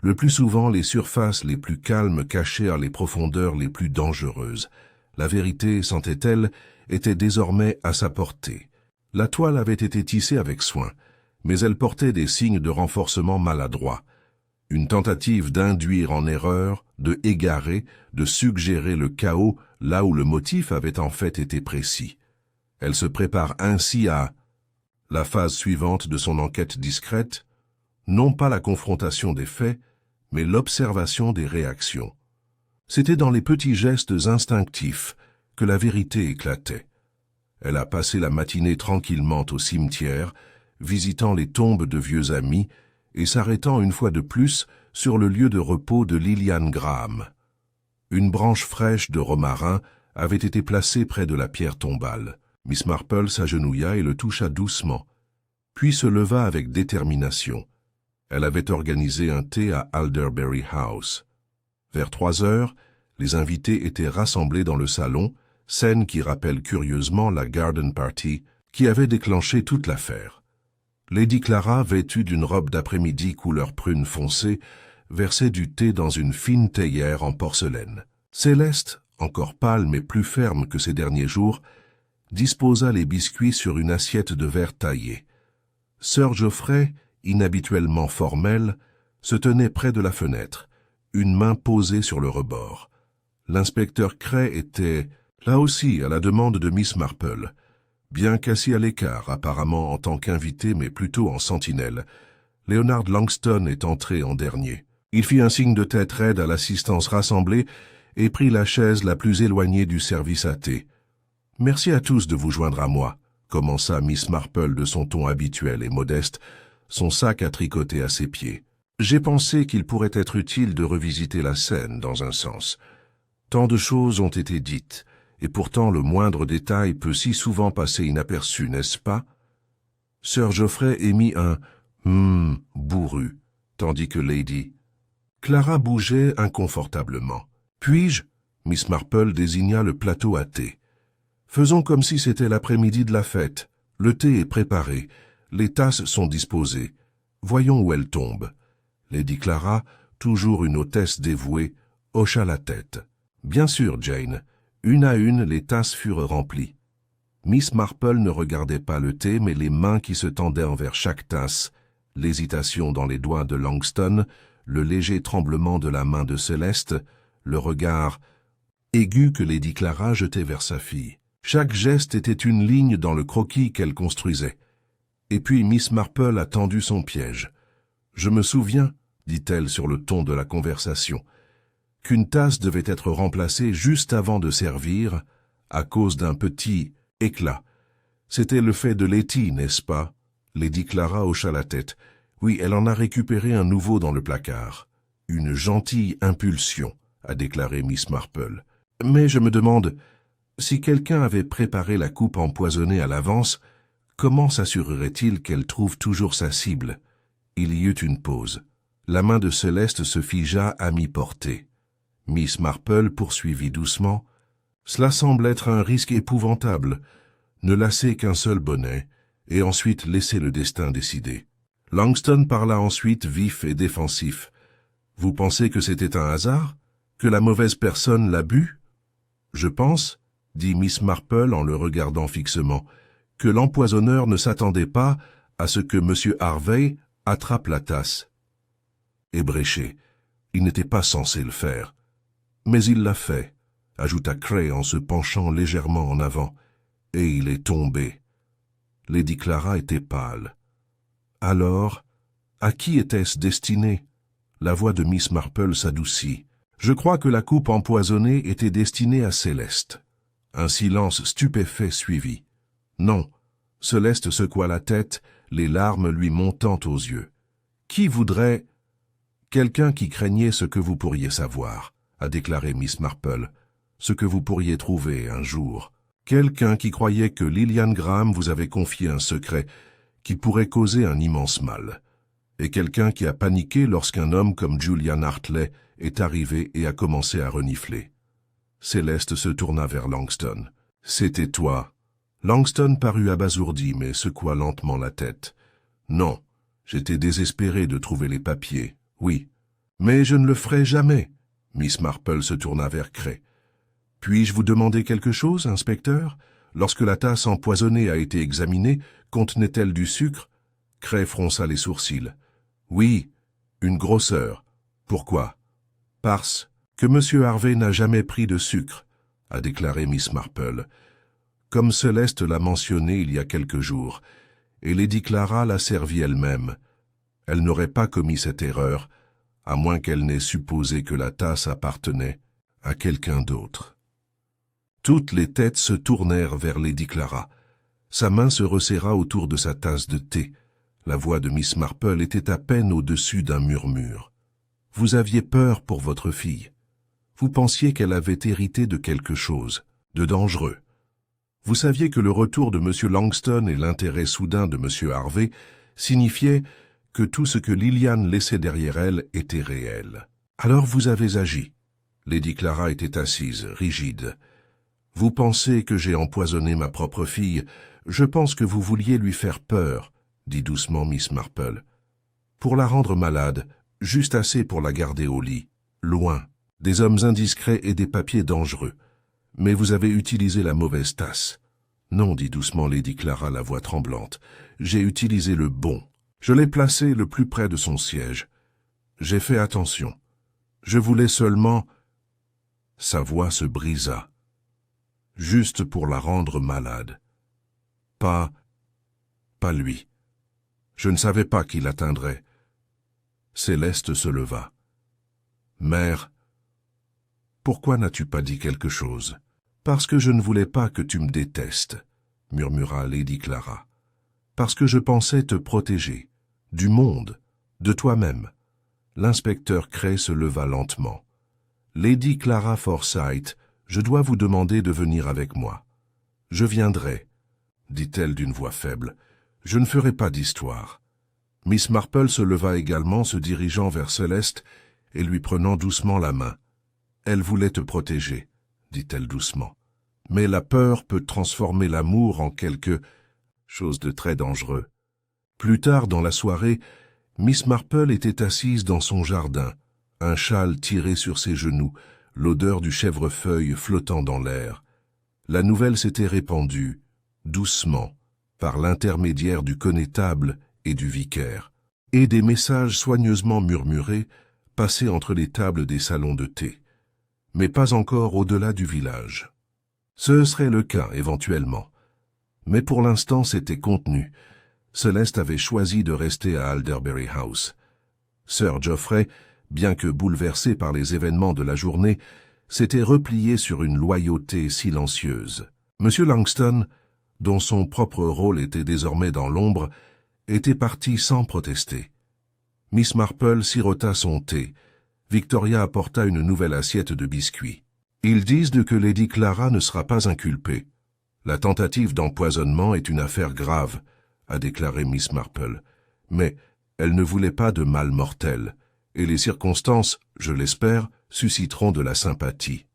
Le plus souvent, les surfaces les plus calmes cachèrent les profondeurs les plus dangereuses. La vérité, sentait-elle, était désormais à sa portée. La toile avait été tissée avec soin, mais elle portait des signes de renforcement maladroits. Une tentative d'induire en erreur, de égarer, de suggérer le chaos là où le motif avait en fait été précis. Elle se prépare ainsi à la phase suivante de son enquête discrète, non pas la confrontation des faits, mais l'observation des réactions. C'était dans les petits gestes instinctifs que la vérité éclatait. Elle a passé la matinée tranquillement au cimetière, visitant les tombes de vieux amis et s'arrêtant une fois de plus sur le lieu de repos de Lillian Graham. Une branche fraîche de romarin avait été placée près de la pierre tombale. Miss Marple s'agenouilla et le toucha doucement, puis se leva avec détermination. Elle avait organisé un thé à Alderbury House. Vers 3 heures, les invités étaient rassemblés dans le salon, scène qui rappelle curieusement la garden party qui avait déclenché toute l'affaire. Lady Clara, vêtue d'une robe d'après-midi couleur prune foncée, versait du thé dans une fine théière en porcelaine. Céleste, encore pâle mais plus ferme que ces derniers jours, disposa les biscuits sur une assiette de verre taillé. Sir Geoffrey, inhabituellement formel, se tenait près de la fenêtre, une main posée sur le rebord. L'inspecteur Cray était, là aussi, à la demande de Miss Marple, bien qu'assis à l'écart, apparemment en tant qu'invité, mais plutôt en sentinelle. Leonard Langston est entré en dernier. Il fit un signe de tête raide à l'assistance rassemblée et prit la chaise la plus éloignée du service à thé. « Merci à tous de vous joindre à moi », commença Miss Marple de son ton habituel et modeste, son sac à tricoter à ses pieds. « J'ai pensé qu'il pourrait être utile de revisiter la scène, dans un sens. Tant de choses ont été dites, et pourtant le moindre détail peut si souvent passer inaperçu, n'est-ce pas ?» Sir Geoffrey émit un « bourru », tandis que Lady Clara bougeait inconfortablement. « Puis-je » Miss Marple désigna le plateau à thé. « Faisons comme si c'était l'après-midi de la fête. Le thé est préparé. Les tasses sont disposées. Voyons où elles tombent. » Lady Clara, toujours une hôtesse dévouée, hocha la tête. « Bien sûr, Jane. » Une à une, les tasses furent remplies. Miss Marple ne regardait pas le thé, mais les mains qui se tendaient envers chaque tasse, l'hésitation dans les doigts de Langston, le léger tremblement de la main de Céleste, le regard aigu que Lady Clara jetait vers sa fille. Chaque geste était une ligne dans le croquis qu'elle construisait. Et puis Miss Marple a tendu son piège. « Je me souviens, dit-elle sur le ton de la conversation, qu'une tasse devait être remplacée juste avant de servir à cause d'un petit éclat. C'était le fait de Letty, n'est-ce pas ?» Lady Clara hocha la tête. « Oui, elle en a récupéré un nouveau dans le placard. »« Une gentille impulsion, » a déclaré Miss Marple. « Mais je me demande, si quelqu'un avait préparé la coupe empoisonnée à l'avance, comment s'assurerait-il qu'elle trouve toujours sa cible ?» Il y eut une pause. La main de Céleste se figea à mi-portée. Miss Marple poursuivit doucement. « Cela semble être un risque épouvantable. Ne lasser qu'un seul bonnet, et ensuite laisser le destin décider. » Langston parla ensuite vif et défensif. « Vous pensez que c'était un hasard? Que la mauvaise personne l'a bu? »« Je pense, » dit Miss Marple en le regardant fixement, « que l'empoisonneur ne s'attendait pas à ce que M. Harvey attrape la tasse. » Ébréché, il n'était pas censé le faire. « Mais il l'a fait, » ajouta Cray en se penchant légèrement en avant, « et il est tombé. » Lady Clara était pâle. Alors, à qui était-ce destiné? La voix de Miss Marple s'adoucit. Je crois que la coupe empoisonnée était destinée à Céleste. Un silence stupéfait suivit. Non, Céleste secoua la tête, les larmes lui montant aux yeux. Qui voudrait... Quelqu'un qui craignait ce que vous pourriez savoir, a déclaré Miss Marple, ce que vous pourriez trouver un jour. Quelqu'un qui croyait que Lillian Graham vous avait confié un secret qui pourrait causer un immense mal. Et quelqu'un qui a paniqué lorsqu'un homme comme Julian Hartley est arrivé et a commencé à renifler. Céleste se tourna vers Langston. « C'était toi. » Langston parut abasourdi, mais secoua lentement la tête. « Non, j'étais désespéré de trouver les papiers, oui. Mais je ne le ferai jamais. » Miss Marple se tourna vers Cray. « Puis-je vous demander quelque chose, inspecteur? Lorsque la tasse empoisonnée a été examinée, contenait-elle du sucre? » Cray fronça les sourcils. « Oui, une grosseur. Pourquoi? »« Parce que M. Harvey n'a jamais pris de sucre, » a déclaré Miss Marple. « Comme Céleste l'a mentionné il y a quelques jours, et Lady Clara l'a servi elle-même. Elle n'aurait pas commis cette erreur, à moins qu'elle n'ait supposé que la tasse appartenait à quelqu'un d'autre. » Toutes les têtes se tournèrent vers Lady Clara. Sa main se resserra autour de sa tasse de thé. La voix de Miss Marple était à peine au-dessus d'un murmure. « Vous aviez peur pour votre fille. Vous pensiez qu'elle avait hérité de quelque chose, de dangereux. Vous saviez que le retour de M. Langston et l'intérêt soudain de M. Harvey signifiaient que tout ce que Lillian laissait derrière elle était réel. Alors vous avez agi. » Lady Clara était assise, rigide. « Vous pensez que j'ai empoisonné ma propre fille. Je pense que vous vouliez lui faire peur, » dit doucement Miss Marple. « Pour la rendre malade, juste assez pour la garder au lit, loin, des hommes indiscrets et des papiers dangereux. Mais vous avez utilisé la mauvaise tasse. »« Non, » dit doucement Lady Clara, la voix tremblante. « J'ai utilisé le bon. Je l'ai placé le plus près de son siège. J'ai fait attention. Je voulais seulement... » Sa voix se brisa. « Juste pour la rendre malade. Pas lui. Je ne savais pas qui l'atteindrait. » Céleste se leva. « Mère, pourquoi n'as-tu pas dit quelque chose? »« Parce que je ne voulais pas que tu me détestes, » murmura Lady Clara. « Parce que je pensais te protéger, du monde, de toi-même. » L'inspecteur Cray se leva lentement. « Lady Clara Forsyth, je dois vous demander de venir avec moi. »« Je viendrai, » dit-elle d'une voix faible. « Je ne ferai pas d'histoire. » Miss Marple se leva également, se dirigeant vers Céleste et lui prenant doucement la main. « Elle voulait te protéger, » dit-elle doucement. « Mais la peur peut transformer l'amour en quelque chose de très dangereux. » Plus tard dans la soirée, Miss Marple était assise dans son jardin, un châle tiré sur ses genoux, l'odeur du chèvrefeuille flottant dans l'air. La nouvelle s'était répandue. doucement, par l'intermédiaire du connétable et du vicaire, et des messages soigneusement murmurés passaient entre les tables des salons de thé, mais pas encore au-delà du village. Ce serait le cas éventuellement, mais pour l'instant c'était contenu. Céleste avait choisi de rester à Alderbury House. Sir Geoffrey, bien que bouleversé par les événements de la journée, s'était replié sur une loyauté silencieuse. M. Langston, dont son propre rôle était désormais dans l'ombre, était parti sans protester. Miss Marple sirota son thé. Victoria apporta une nouvelle assiette de biscuits. « Ils disent que Lady Clara ne sera pas inculpée. La tentative d'empoisonnement est une affaire grave, » a déclaré Miss Marple. « Mais elle ne voulait pas de mal mortel, et les circonstances, je l'espère, susciteront de la sympathie. »«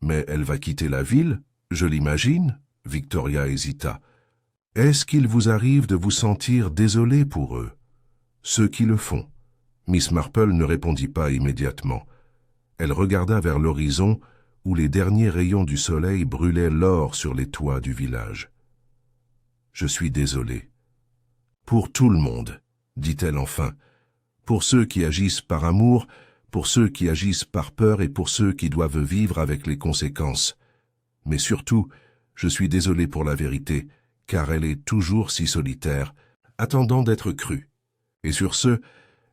Mais elle va quitter la ville, je l'imagine ?» Victoria hésita. « Est-ce qu'il vous arrive de vous sentir désolé pour eux ?» Ceux qui le font. Miss Marple ne répondit pas immédiatement. Elle regarda vers l'horizon où les derniers rayons du soleil brûlaient l'or sur les toits du village. « Je suis désolée. »« Pour tout le monde, » dit-elle enfin. « Pour ceux qui agissent par amour, pour ceux qui agissent par peur et pour ceux qui doivent vivre avec les conséquences. Mais surtout, je suis désolée pour la vérité, car elle est toujours si solitaire, attendant d'être crue. » Et sur ce,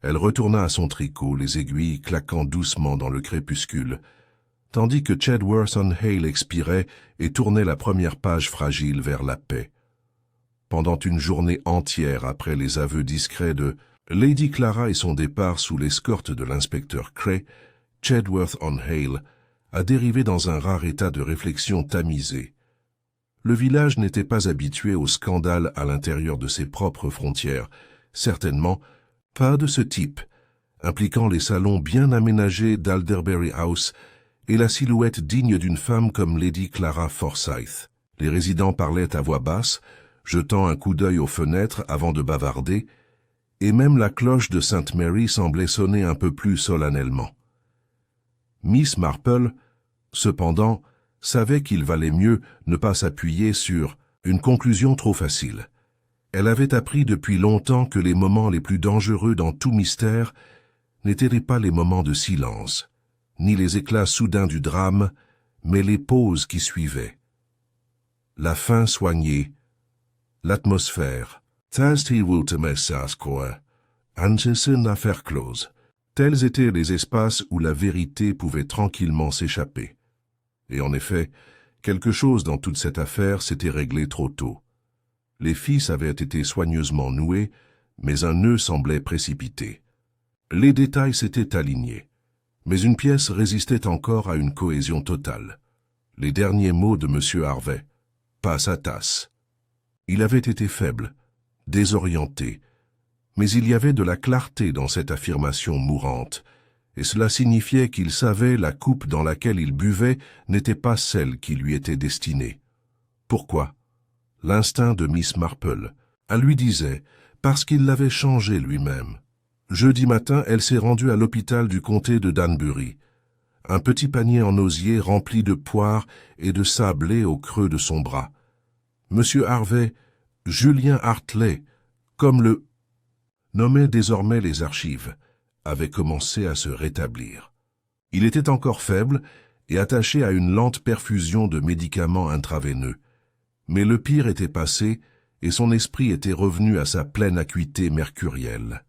elle retourna à son tricot, les aiguilles claquant doucement dans le crépuscule, tandis que Chedworth-on-Hale expirait et tournait la première page fragile vers la paix. Pendant une journée entière après les aveux discrets de Lady Clara et son départ sous l'escorte de l'inspecteur Cray, Chedworth-on-Hale a dérivé dans un rare état de réflexion tamisée. Le village n'était pas habitué au scandale à l'intérieur de ses propres frontières, certainement pas de ce type, impliquant les salons bien aménagés d'Alderbury House et la silhouette digne d'une femme comme Lady Clara Forsyth. Les résidents parlaient à voix basse, jetant un coup d'œil aux fenêtres avant de bavarder, et même la cloche de Sainte Mary semblait sonner un peu plus solennellement. Miss Marple, cependant, savait qu'il valait mieux ne pas s'appuyer sur une conclusion trop facile. Elle avait appris depuis longtemps que les moments les plus dangereux dans tout mystère n'étaient pas les moments de silence, ni les éclats soudains du drame, mais les pauses qui suivaient. La fin soignée, l'atmosphère, affaire close. Tels étaient les espaces où la vérité pouvait tranquillement s'échapper. Et en effet, quelque chose dans toute cette affaire s'était réglé trop tôt. Les fils avaient été soigneusement noués, mais un nœud semblait précipité. Les détails s'étaient alignés, mais une pièce résistait encore à une cohésion totale. Les derniers mots de M. Harvey, « pas sa tasse ». Il avait été faible, désorienté, mais il y avait de la clarté dans cette affirmation mourante, et cela signifiait qu'il savait la coupe dans laquelle il buvait n'était pas celle qui lui était destinée. Pourquoi ? L'instinct de Miss Marple. Elle lui disait, parce qu'il l'avait changé lui-même. Jeudi matin, elle s'est rendue à l'hôpital du comté de Danbury. Un petit panier en osier rempli de poires et de sablés au creux de son bras. Monsieur Harvey, Julien Hartley, comme le nommait désormais les archives, avait commencé à se rétablir. Il était encore faible et attaché à une lente perfusion de médicaments intraveineux. Mais le pire était passé et son esprit était revenu à sa pleine acuité mercurielle.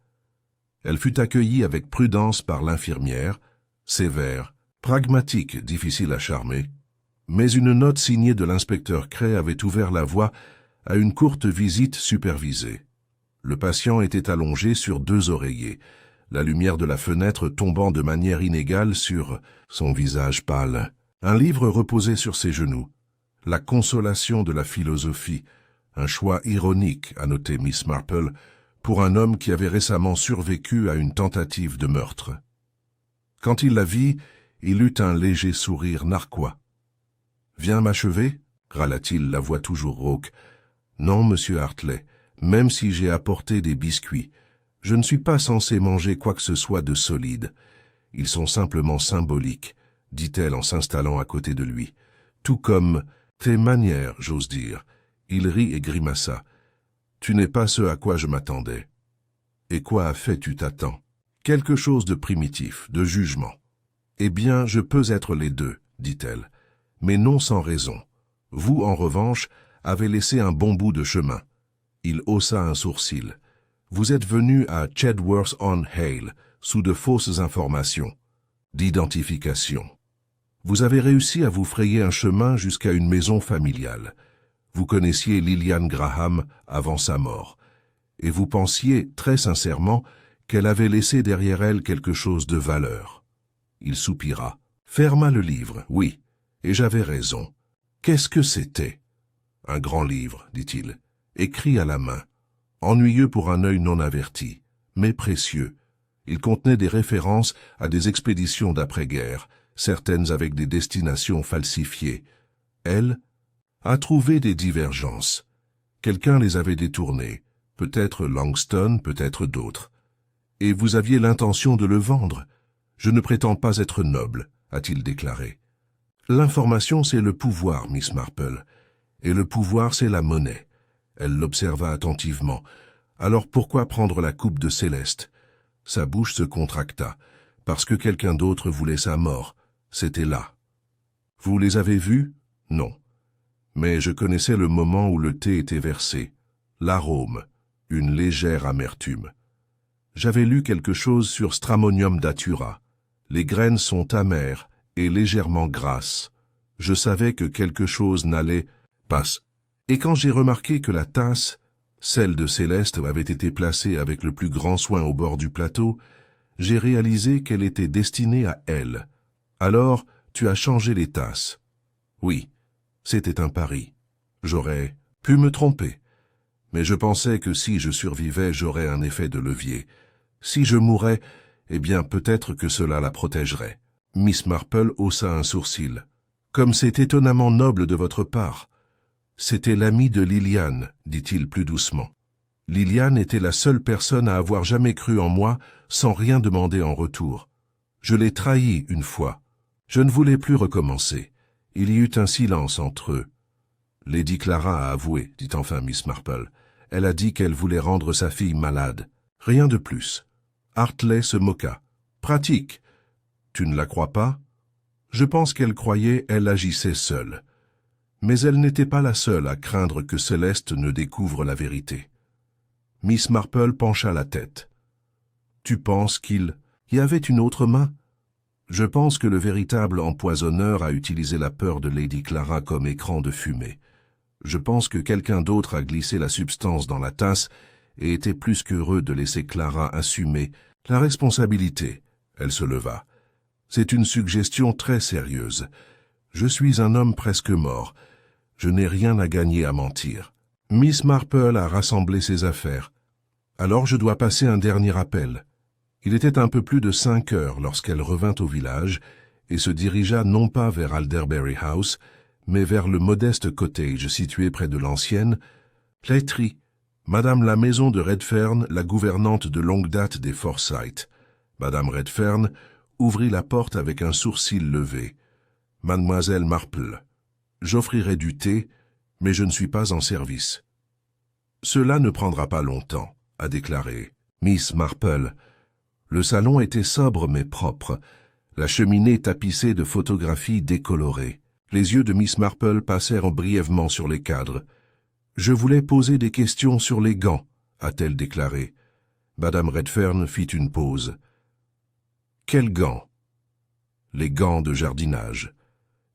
Elle fut accueillie avec prudence par l'infirmière, sévère, pragmatique, difficile à charmer, mais une note signée de l'inspecteur Cray avait ouvert la voie à une courte visite supervisée. Le patient était allongé sur 2 oreillers, la lumière de la fenêtre tombant de manière inégale sur son visage pâle. Un livre reposait sur ses genoux. La consolation de la philosophie, un choix ironique, a noté Miss Marple, pour un homme qui avait récemment survécu à une tentative de meurtre. Quand il la vit, il eut un léger sourire narquois. « Viens m'achever » râla-t-il, la voix toujours rauque. « Non, monsieur Hartley, même si j'ai apporté des biscuits, je ne suis pas censé manger quoi que ce soit de solide. Ils sont simplement symboliques, dit-elle en s'installant à côté de lui. Tout comme tes manières, j'ose dire. Il rit et grimaça. « Tu n'es pas ce à quoi je m'attendais. » « Et quoi a fait tu t'attends ?»« Quelque chose de primitif, de jugement. »« Eh bien, je peux être les deux, dit-elle, mais non sans raison. Vous, en revanche, avez laissé un bon bout de chemin. » Il haussa un sourcil. « Vous êtes venu à Chedworth-on-Hale, sous de fausses informations, d'identification. Vous avez réussi à vous frayer un chemin jusqu'à une maison familiale. Vous connaissiez Lillian Graham avant sa mort. Et vous pensiez, très sincèrement, qu'elle avait laissé derrière elle quelque chose de valeur. » Il soupira, ferma le livre, « Oui, et j'avais raison. Qu'est-ce que c'était ?»« Un grand livre, dit-il, écrit à la main, ennuyeux pour un œil non averti, mais précieux. Il contenait des références à des expéditions d'après-guerre, certaines avec des destinations falsifiées. Elle a trouvé des divergences. Quelqu'un les avait détournées. Peut-être Langston, peut-être d'autres. Et vous aviez l'intention de le vendre. Je ne prétends pas être noble, a-t-il déclaré. L'information, c'est le pouvoir, Miss Marple. Et le pouvoir, c'est la monnaie. Elle l'observa attentivement. Alors pourquoi prendre la coupe de Céleste? Sa bouche se contracta. Parce que quelqu'un d'autre voulait sa mort. C'était là. Vous les avez vus? Non. Mais je connaissais le moment où le thé était versé. L'arôme. Une légère amertume. J'avais lu quelque chose sur Stramonium datura. Les graines sont amères et légèrement grasses. Je savais que quelque chose n'allait pas. Et quand j'ai remarqué que la tasse, celle de Céleste, avait été placée avec le plus grand soin au bord du plateau, j'ai réalisé qu'elle était destinée à elle. Alors, tu as changé les tasses. Oui, c'était un pari. J'aurais pu me tromper. Mais je pensais que si je survivais, j'aurais un effet de levier. Si je mourais, eh bien peut-être que cela la protégerait. Miss Marple haussa un sourcil. Comme c'est étonnamment noble de votre part. C'était l'ami de Lillian, dit-il plus doucement. Lillian était la seule personne à avoir jamais cru en moi sans rien demander en retour. Je l'ai trahi une fois. Je ne voulais plus recommencer. Il y eut un silence entre eux. Lady Clara a avoué, dit enfin Miss Marple. Elle a dit qu'elle voulait rendre sa fille malade. Rien de plus. Hartley se moqua. Pratique. Tu ne la crois pas? Je pense qu'elle croyait elle agissait seule. Mais elle n'était pas la seule à craindre que Céleste ne découvre la vérité. Miss Marple pencha la tête. Tu penses qu'il y avait une autre main? Je pense que le véritable empoisonneur a utilisé la peur de Lady Clara comme écran de fumée. Je pense que quelqu'un d'autre a glissé la substance dans la tasse et était plus qu'heureux de laisser Clara assumer la responsabilité. Elle se leva. C'est une suggestion très sérieuse. Je suis un homme presque mort. Je n'ai rien à gagner à mentir. Miss Marple a rassemblé ses affaires. Alors je dois passer un dernier appel. Il était un peu plus de 5 heures lorsqu'elle revint au village et se dirigea non pas vers Alderbury House, mais vers le modeste cottage situé près de l'ancienne laiterie, Madame la maison de Redfern, la gouvernante de longue date des Forsyth. Madame Redfern ouvrit la porte avec un sourcil levé. « Mademoiselle Marple, j'offrirai du thé, mais je ne suis pas en service. »« Cela ne prendra pas longtemps, » a déclaré Miss Marple. Le salon était sobre mais propre, la cheminée tapissée de photographies décolorées. Les yeux de Miss Marple passèrent brièvement sur les cadres. « Je voulais poser des questions sur les gants, » a-t-elle déclaré. Madame Redfern fit une pause. « Quels gants ?»« Les gants de jardinage.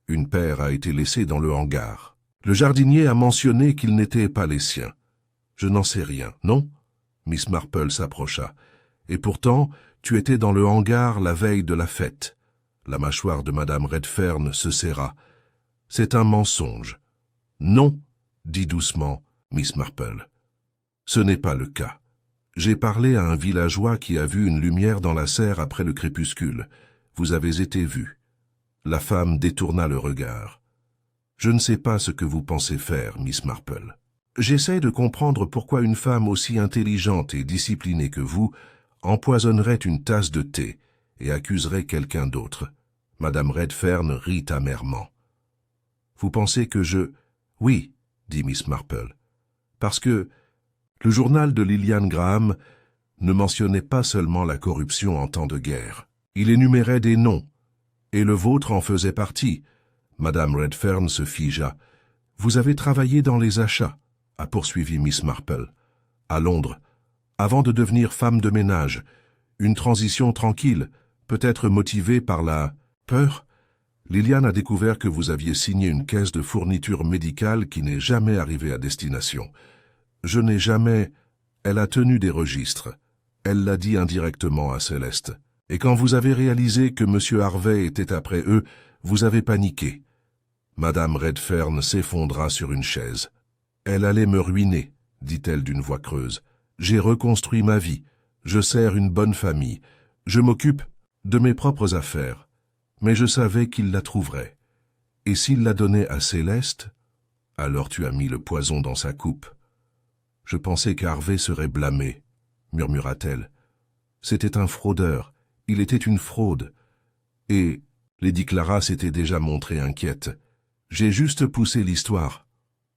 Une paire a été laissée dans le hangar. Le jardinier a mentionné qu'ils n'étaient pas les siens. Je n'en sais rien, non ?» Miss Marple s'approcha. « Et pourtant, tu étais dans le hangar la veille de la fête. » La mâchoire de Madame Redfern se serra. « C'est un mensonge. »« Non, » dit doucement Miss Marple. « Ce n'est pas le cas. J'ai parlé à un villageois qui a vu une lumière dans la serre après le crépuscule. Vous avez été vu. » La femme détourna le regard. « Je ne sais pas ce que vous pensez faire, Miss Marple. J'essaie de comprendre pourquoi une femme aussi intelligente et disciplinée que vous empoisonnerait une tasse de thé et accuserait quelqu'un d'autre. » Madame Redfern rit amèrement. « Vous pensez que je... » « Oui, dit Miss Marple. Parce que le journal de Lillian Graham ne mentionnait pas seulement la corruption en temps de guerre. Il énumérait des noms, et le vôtre en faisait partie. Madame Redfern se figea. Vous avez travaillé dans les achats, a poursuivi Miss Marple, à Londres, avant de devenir femme de ménage. Une transition tranquille, peut-être motivée par la peur. Lillian a découvert que vous aviez signé une caisse de fournitures médicales qui n'est jamais arrivée à destination. Je n'ai jamais... Elle a tenu des registres. Elle l'a dit indirectement à Céleste. Et quand vous avez réalisé que M. Harvey était après eux, vous avez paniqué. Madame Redfern s'effondra sur une chaise. Elle allait me ruiner, dit-elle d'une voix creuse. J'ai reconstruit ma vie. Je sers une bonne famille. Je m'occupe de mes propres affaires. Mais je savais qu'il la trouverait. Et s'il la donnait à Céleste, alors tu as mis le poison dans sa coupe. Je pensais qu'Harvey serait blâmé, murmura-t-elle. C'était un fraudeur. Il était une fraude. Et Lady Clara s'était déjà montrée inquiète. J'ai juste poussé l'histoire.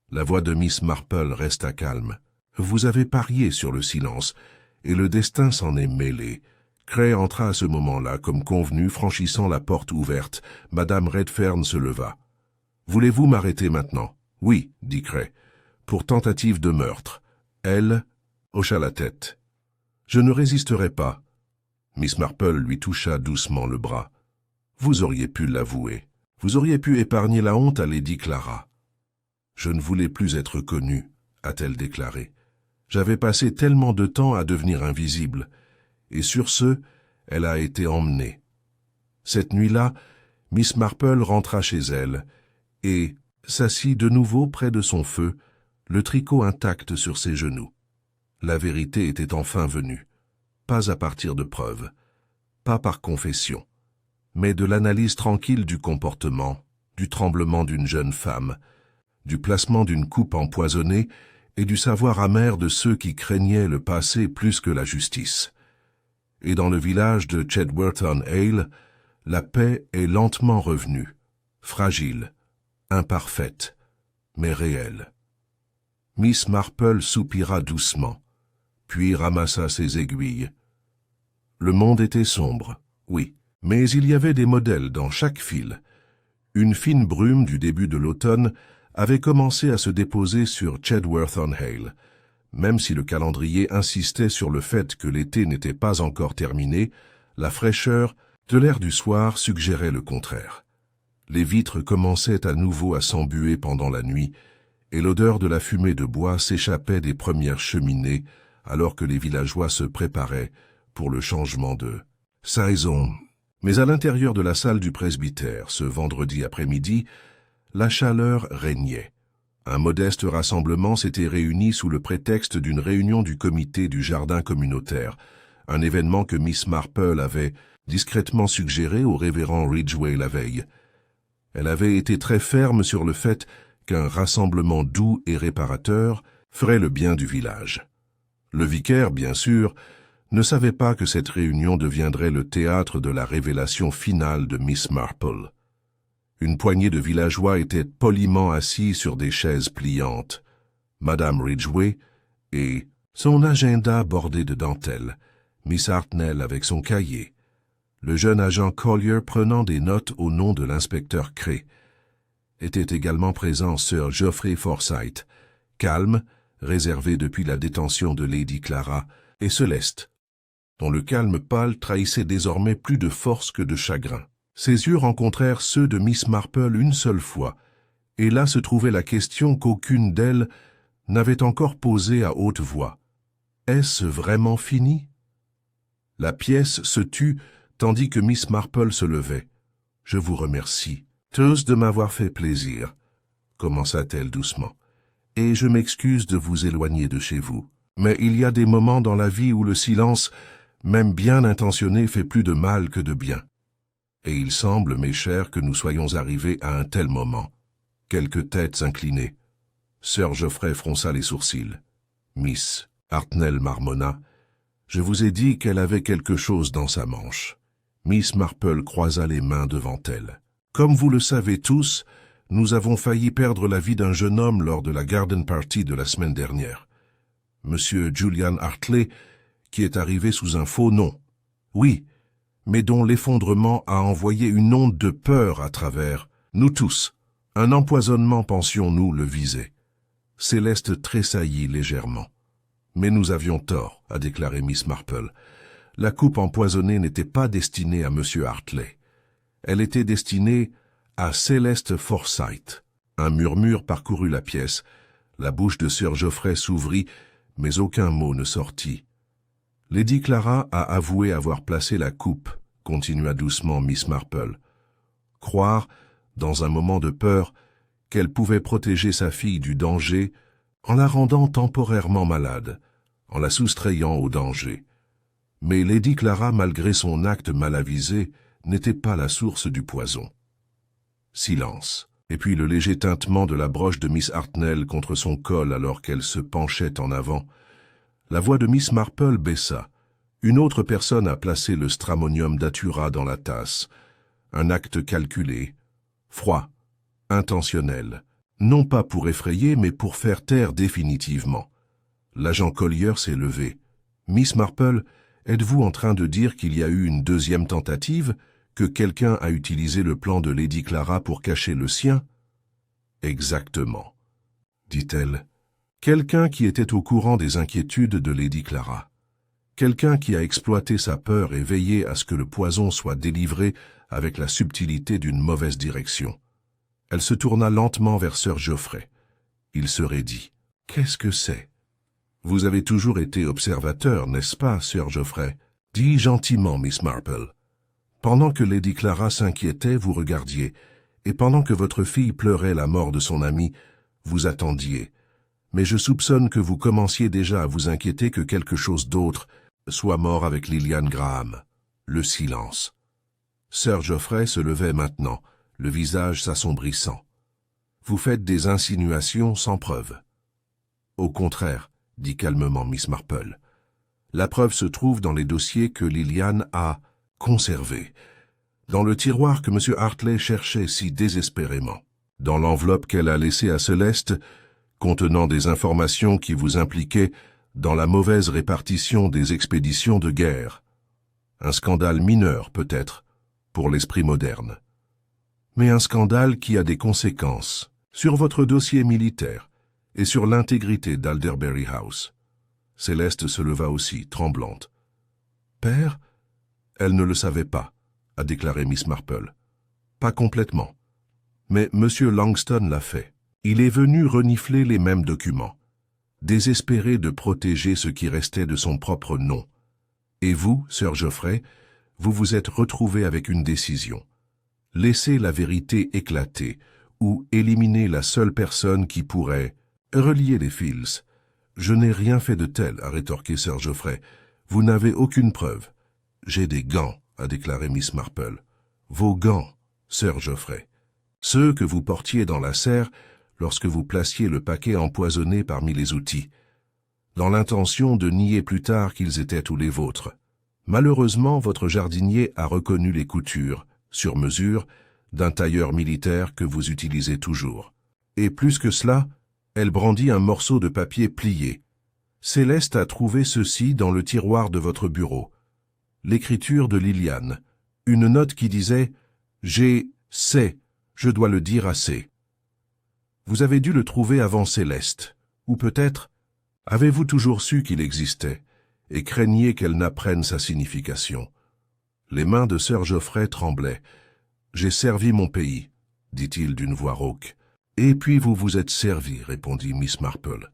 La voix de Miss Marple resta calme. Vous avez parié sur le silence, et le destin s'en est mêlé. Cray entra à ce moment-là, comme convenu, franchissant la porte ouverte. Madame Redfern se leva. « Voulez-vous m'arrêter maintenant ?»« Oui, » dit Cray, « pour tentative de meurtre. » Elle hocha la tête. « Je ne résisterai pas. » Miss Marple lui toucha doucement le bras. « Vous auriez pu l'avouer. Vous auriez pu épargner la honte à Lady Clara. »« Je ne voulais plus être connue, » a-t-elle déclaré. « J'avais passé tellement de temps à devenir invisible. » Et sur ce, elle a été emmenée. Cette nuit-là, Miss Marple rentra chez elle et s'assit de nouveau près de son feu, le tricot intact sur ses genoux. La vérité était enfin venue, pas à partir de preuves, pas par confession, mais de l'analyse tranquille du comportement, du tremblement d'une jeune femme, du placement d'une coupe empoisonnée et du savoir amer de ceux qui craignaient le passé plus que la justice. Et dans le village de Chedworth-on-Hale, la paix est lentement revenue, fragile, imparfaite, mais réelle. Miss Marple soupira doucement, puis ramassa ses aiguilles. Le monde était sombre, oui, mais il y avait des modèles dans chaque fil. Une fine brume du début de l'automne avait commencé à se déposer sur Chedworth-on-Hale. Même si le calendrier insistait sur le fait que l'été n'était pas encore terminé, la fraîcheur de l'air du soir suggérait le contraire. Les vitres commençaient à nouveau à s'embuer pendant la nuit, et l'odeur de la fumée de bois s'échappait des premières cheminées alors que les villageois se préparaient pour le changement de saison. Mais à l'intérieur de la salle du presbytère, ce vendredi après-midi, la chaleur régnait. Un modeste rassemblement s'était réuni sous le prétexte d'une réunion du comité du jardin communautaire, un événement que Miss Marple avait discrètement suggéré au révérend Ridgway la veille. Elle avait été très ferme sur le fait qu'un rassemblement doux et réparateur ferait le bien du village. Le vicaire, bien sûr, ne savait pas que cette réunion deviendrait le théâtre de la révélation finale de Miss Marple. Une poignée de villageois étaient poliment assis sur des chaises pliantes. Madame Ridgway et son agenda bordé de dentelles, Miss Hartnell avec son cahier, le jeune agent Collier prenant des notes au nom de l'inspecteur Cray. Était également présent Sir Geoffrey Forsyth, calme, réservé depuis la détention de Lady Clara, et Céleste, dont le calme pâle trahissait désormais plus de force que de chagrin. Ses yeux rencontrèrent ceux de Miss Marple une seule fois, et là se trouvait la question qu'aucune d'elles n'avait encore posée à haute voix. Est-ce vraiment fini? La pièce se tut, tandis que Miss Marple se levait. « Je vous remercie, tous, de m'avoir fait plaisir, » commença-t-elle doucement, « et je m'excuse de vous éloigner de chez vous. Mais il y a des moments dans la vie où le silence, même bien intentionné, fait plus de mal que de bien. Et il semble, mes chers, que nous soyons arrivés à un tel moment. » Quelques têtes inclinées. Sir Geoffrey fronça les sourcils. Miss Hartnell marmonna. « Je vous ai dit qu'elle avait quelque chose dans sa manche. » Miss Marple croisa les mains devant elle. « Comme vous le savez tous, Nous avons failli perdre la vie d'un jeune homme lors de la garden party de la semaine dernière. Monsieur Julian Hartley, qui est arrivé sous un faux nom. Oui, mais dont l'effondrement a envoyé une onde de peur à travers nous tous. Un empoisonnement, pensions-nous, le visait. Céleste tressaillit légèrement. Mais nous avions tort, a déclaré Miss Marple. La coupe empoisonnée n'était pas destinée à Monsieur Hartley. Elle était destinée à Céleste Forsythe. Un murmure parcourut la pièce. La bouche de Sir Geoffrey s'ouvrit, mais aucun mot ne sortit. Lady Clara a avoué avoir placé la coupe, continua doucement Miss Marple. Croire, dans un moment de peur, qu'elle pouvait protéger sa fille du danger en la rendant temporairement malade, en la soustrayant au danger. Mais Lady Clara, malgré son acte mal avisé, n'était pas la source du poison. Silence, et puis le léger tintement de la broche de Miss Hartnell contre son col alors qu'elle se penchait en avant. La voix de Miss Marple baissa. Une autre personne a placé le stramonium datura dans la tasse. Un acte calculé, froid, intentionnel, non pas pour effrayer, mais pour faire taire définitivement. L'agent Collier s'est levé. « Miss Marple, êtes-vous en train de dire qu'il y a eu une deuxième tentative, que quelqu'un a utilisé le plan de Lady Clara pour cacher le sien ?»« Exactement, » dit-elle. « Quelqu'un qui était au courant des inquiétudes de Lady Clara. Quelqu'un qui a exploité sa peur et veillé à ce que le poison soit délivré avec la subtilité d'une mauvaise direction. » Elle se tourna lentement vers Sir Geoffrey. Il se raidit. « Qu'est-ce que c'est ?»« Vous avez toujours été observateur, n'est-ce pas, Sir Geoffrey ?» dit gentiment Miss Marple. « Pendant que Lady Clara s'inquiétait, vous regardiez, et pendant que votre fille pleurait la mort de son ami, vous attendiez. Mais je soupçonne que vous commenciez déjà à vous inquiéter que quelque chose d'autre soit mort avec Liliane Graham. » Le silence. Sir Geoffrey se levait maintenant, le visage s'assombrissant. « Vous faites des insinuations sans preuve. »« Au contraire, » dit calmement Miss Marple. « La preuve se trouve dans les dossiers que Liliane a conservés, dans le tiroir que M. Hartley cherchait si désespérément, dans l'enveloppe qu'elle a laissée à Céleste, contenant des informations qui vous impliquaient dans la mauvaise répartition des expéditions de guerre. Un scandale mineur, peut-être, pour l'esprit moderne. Mais un scandale qui a des conséquences sur votre dossier militaire et sur l'intégrité d'Alderbury House. » Céleste se leva aussi, tremblante. « Père ?» Elle ne le savait pas, a déclaré Miss Marple. « Pas complètement. Mais M. Langston l'a fait. Il est venu renifler les mêmes documents, désespéré de protéger ce qui restait de son propre nom. Et vous, Sir Geoffrey, vous vous êtes retrouvé avec une décision. Laisser la vérité éclater, ou éliminer la seule personne qui pourrait relier les fils. Je n'ai rien fait de tel, a rétorqué Sir Geoffrey. Vous n'avez aucune preuve. J'ai des gants, a déclaré Miss Marple. Vos gants, Sir Geoffrey. Ceux que vous portiez dans la serre lorsque vous placiez le paquet empoisonné parmi les outils, dans l'intention de nier plus tard qu'ils étaient tous les vôtres. Malheureusement, votre jardinier a reconnu les coutures, sur mesure, d'un tailleur militaire que vous utilisez toujours. Et plus que cela, elle brandit un morceau de papier plié. Céleste a trouvé ceci dans le tiroir de votre bureau. L'écriture de Liliane. Une note qui disait « C'est, je dois le dire assez ». Vous avez dû le trouver avant Céleste. Ou peut-être, avez-vous toujours su qu'il existait et craignez qu'elle n'apprenne sa signification. Les mains de Sir Geoffrey tremblaient. « J'ai servi mon pays », dit-il d'une voix rauque. « Et puis vous vous êtes servi », répondit Miss Marple.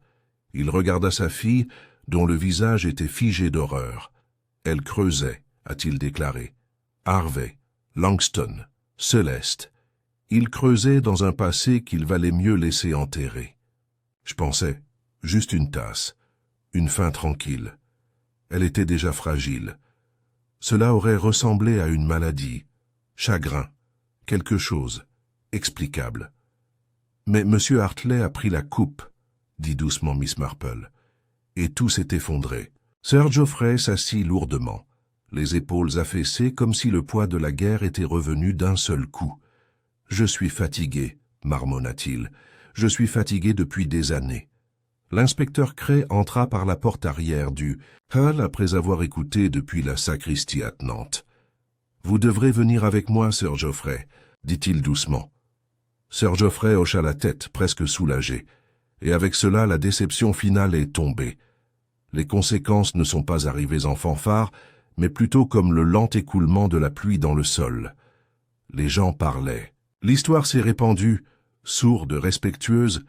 Il regarda sa fille, dont le visage était figé d'horreur. Elle creusait, a-t-il déclaré. Harvey, Langston, Céleste. Il creusait dans un passé qu'il valait mieux laisser enterrer. Je pensais, juste une tasse, une fin tranquille. Elle était déjà fragile. Cela aurait ressemblé à une maladie, chagrin, quelque chose, explicable. Mais M. Hartley a pris la coupe, dit doucement Miss Marple, et tout s'est effondré. Sir Geoffrey s'assit lourdement, les épaules affaissées comme si le poids de la guerre était revenu d'un seul coup. « Je suis fatigué, marmonna-t-il. « Je suis fatigué depuis des années. » L'inspecteur Cray entra par la porte arrière du hall après avoir écouté depuis la sacristie attenante. « Vous devrez venir avec moi, Sir Geoffrey, » dit-il doucement. Sir Geoffrey hocha la tête, presque soulagé. Et avec cela, la déception finale est tombée. Les conséquences ne sont pas arrivées en fanfare, mais plutôt comme le lent écoulement de la pluie dans le sol. Les gens parlaient. L'histoire s'est répandue, sourde, respectueuse,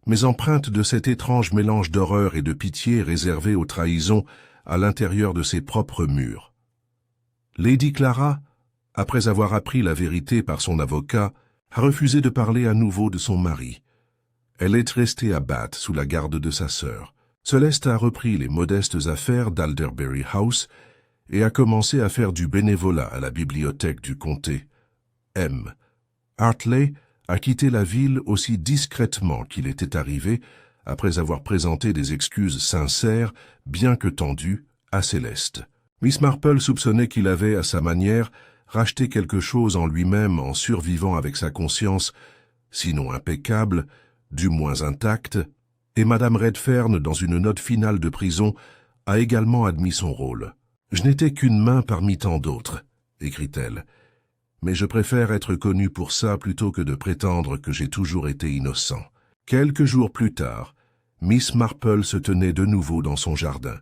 mais empreinte de cet étrange mélange d'horreur et de pitié réservé aux trahisons à l'intérieur de ses propres murs. Lady Clara, après avoir appris la vérité par son avocat, a refusé de parler à nouveau de son mari. Elle est restée à Bath sous la garde de sa sœur. Céleste a repris les modestes affaires d'Alderbury House et a commencé à faire du bénévolat à la bibliothèque du comté. M. Hartley a quitté la ville aussi discrètement qu'il était arrivé, après avoir présenté des excuses sincères, bien que tendues, à Céleste. Miss Marple soupçonnait qu'il avait, à sa manière, racheté quelque chose en lui-même en survivant avec sa conscience, sinon impeccable, du moins intacte, et Madame Redfern, dans une note finale de prison, a également admis son rôle. « Je n'étais qu'une main parmi tant d'autres », écrit-elle. « Mais je préfère être connue pour ça plutôt que de prétendre que j'ai toujours été innocent. » Quelques jours plus tard, Miss Marple se tenait de nouveau dans son jardin.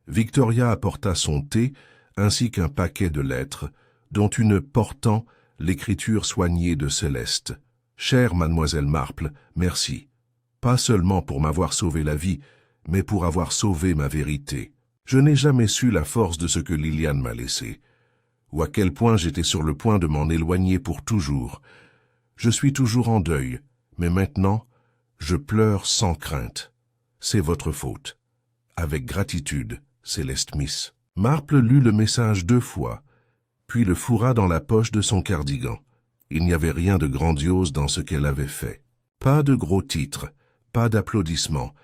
Victoria apporta son thé ainsi qu'un paquet de lettres, dont une portant l'écriture soignée de Céleste. « Chère mademoiselle Marple, merci. Pas seulement pour m'avoir sauvé la vie, mais pour avoir sauvé ma vérité. Je n'ai jamais su la force de ce que Liliane m'a laissé, ou à quel point j'étais sur le point de m'en éloigner pour toujours. Je suis toujours en deuil, mais maintenant, je pleure sans crainte. C'est votre faute. Avec gratitude, Céleste Miss. » Marple lut le message 2 fois, puis le fourra dans la poche de son cardigan. Il n'y avait rien de grandiose dans ce qu'elle avait fait. Pas de gros titres, pas d'applaudissements,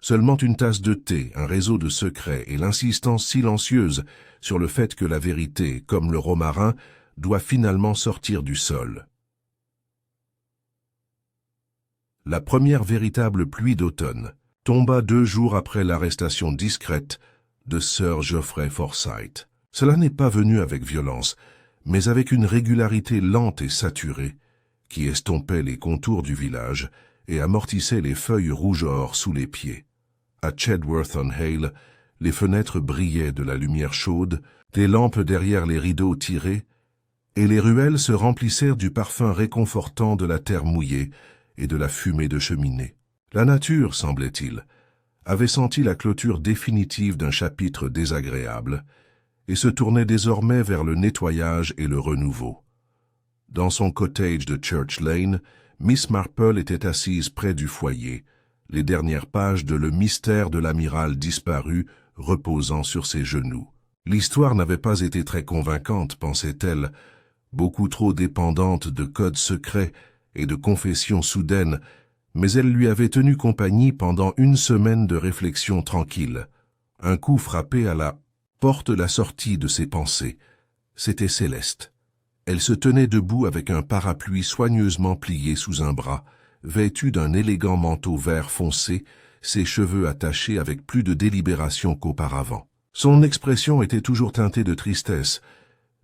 seulement une tasse de thé, un réseau de secrets et l'insistance silencieuse sur le fait que la vérité, comme le romarin, doit finalement sortir du sol. La première véritable pluie d'automne tomba 2 jours après l'arrestation discrète de Sir Geoffrey Forsyth. Cela n'est pas venu avec violence, mais avec une régularité lente et saturée, qui estompait les contours du village et amortissait les feuilles rougeores sous les pieds. À Chedworth-on-Hale, les fenêtres brillaient de la lumière chaude, des lampes derrière les rideaux tirés, et les ruelles se remplissèrent du parfum réconfortant de la terre mouillée et de la fumée de cheminée. La nature, semblait-il, avait senti la clôture définitive d'un chapitre désagréable, et se tournait désormais vers le nettoyage et le renouveau. Dans son cottage de Church Lane, Miss Marple était assise près du foyer, les dernières pages de Le mystère de l'amiral disparu reposant sur ses genoux. L'histoire n'avait pas été très convaincante, pensait-elle, beaucoup trop dépendante de codes secrets et de confessions soudaines, mais elle lui avait tenu compagnie pendant 1 semaine de réflexion tranquille. Un coup frappé à la porte la sortie de ses pensées. C'était Céleste. Elle se tenait debout avec un parapluie soigneusement plié sous un bras, vêtue d'un élégant manteau vert foncé, ses cheveux attachés avec plus de délibération qu'auparavant. Son expression était toujours teintée de tristesse,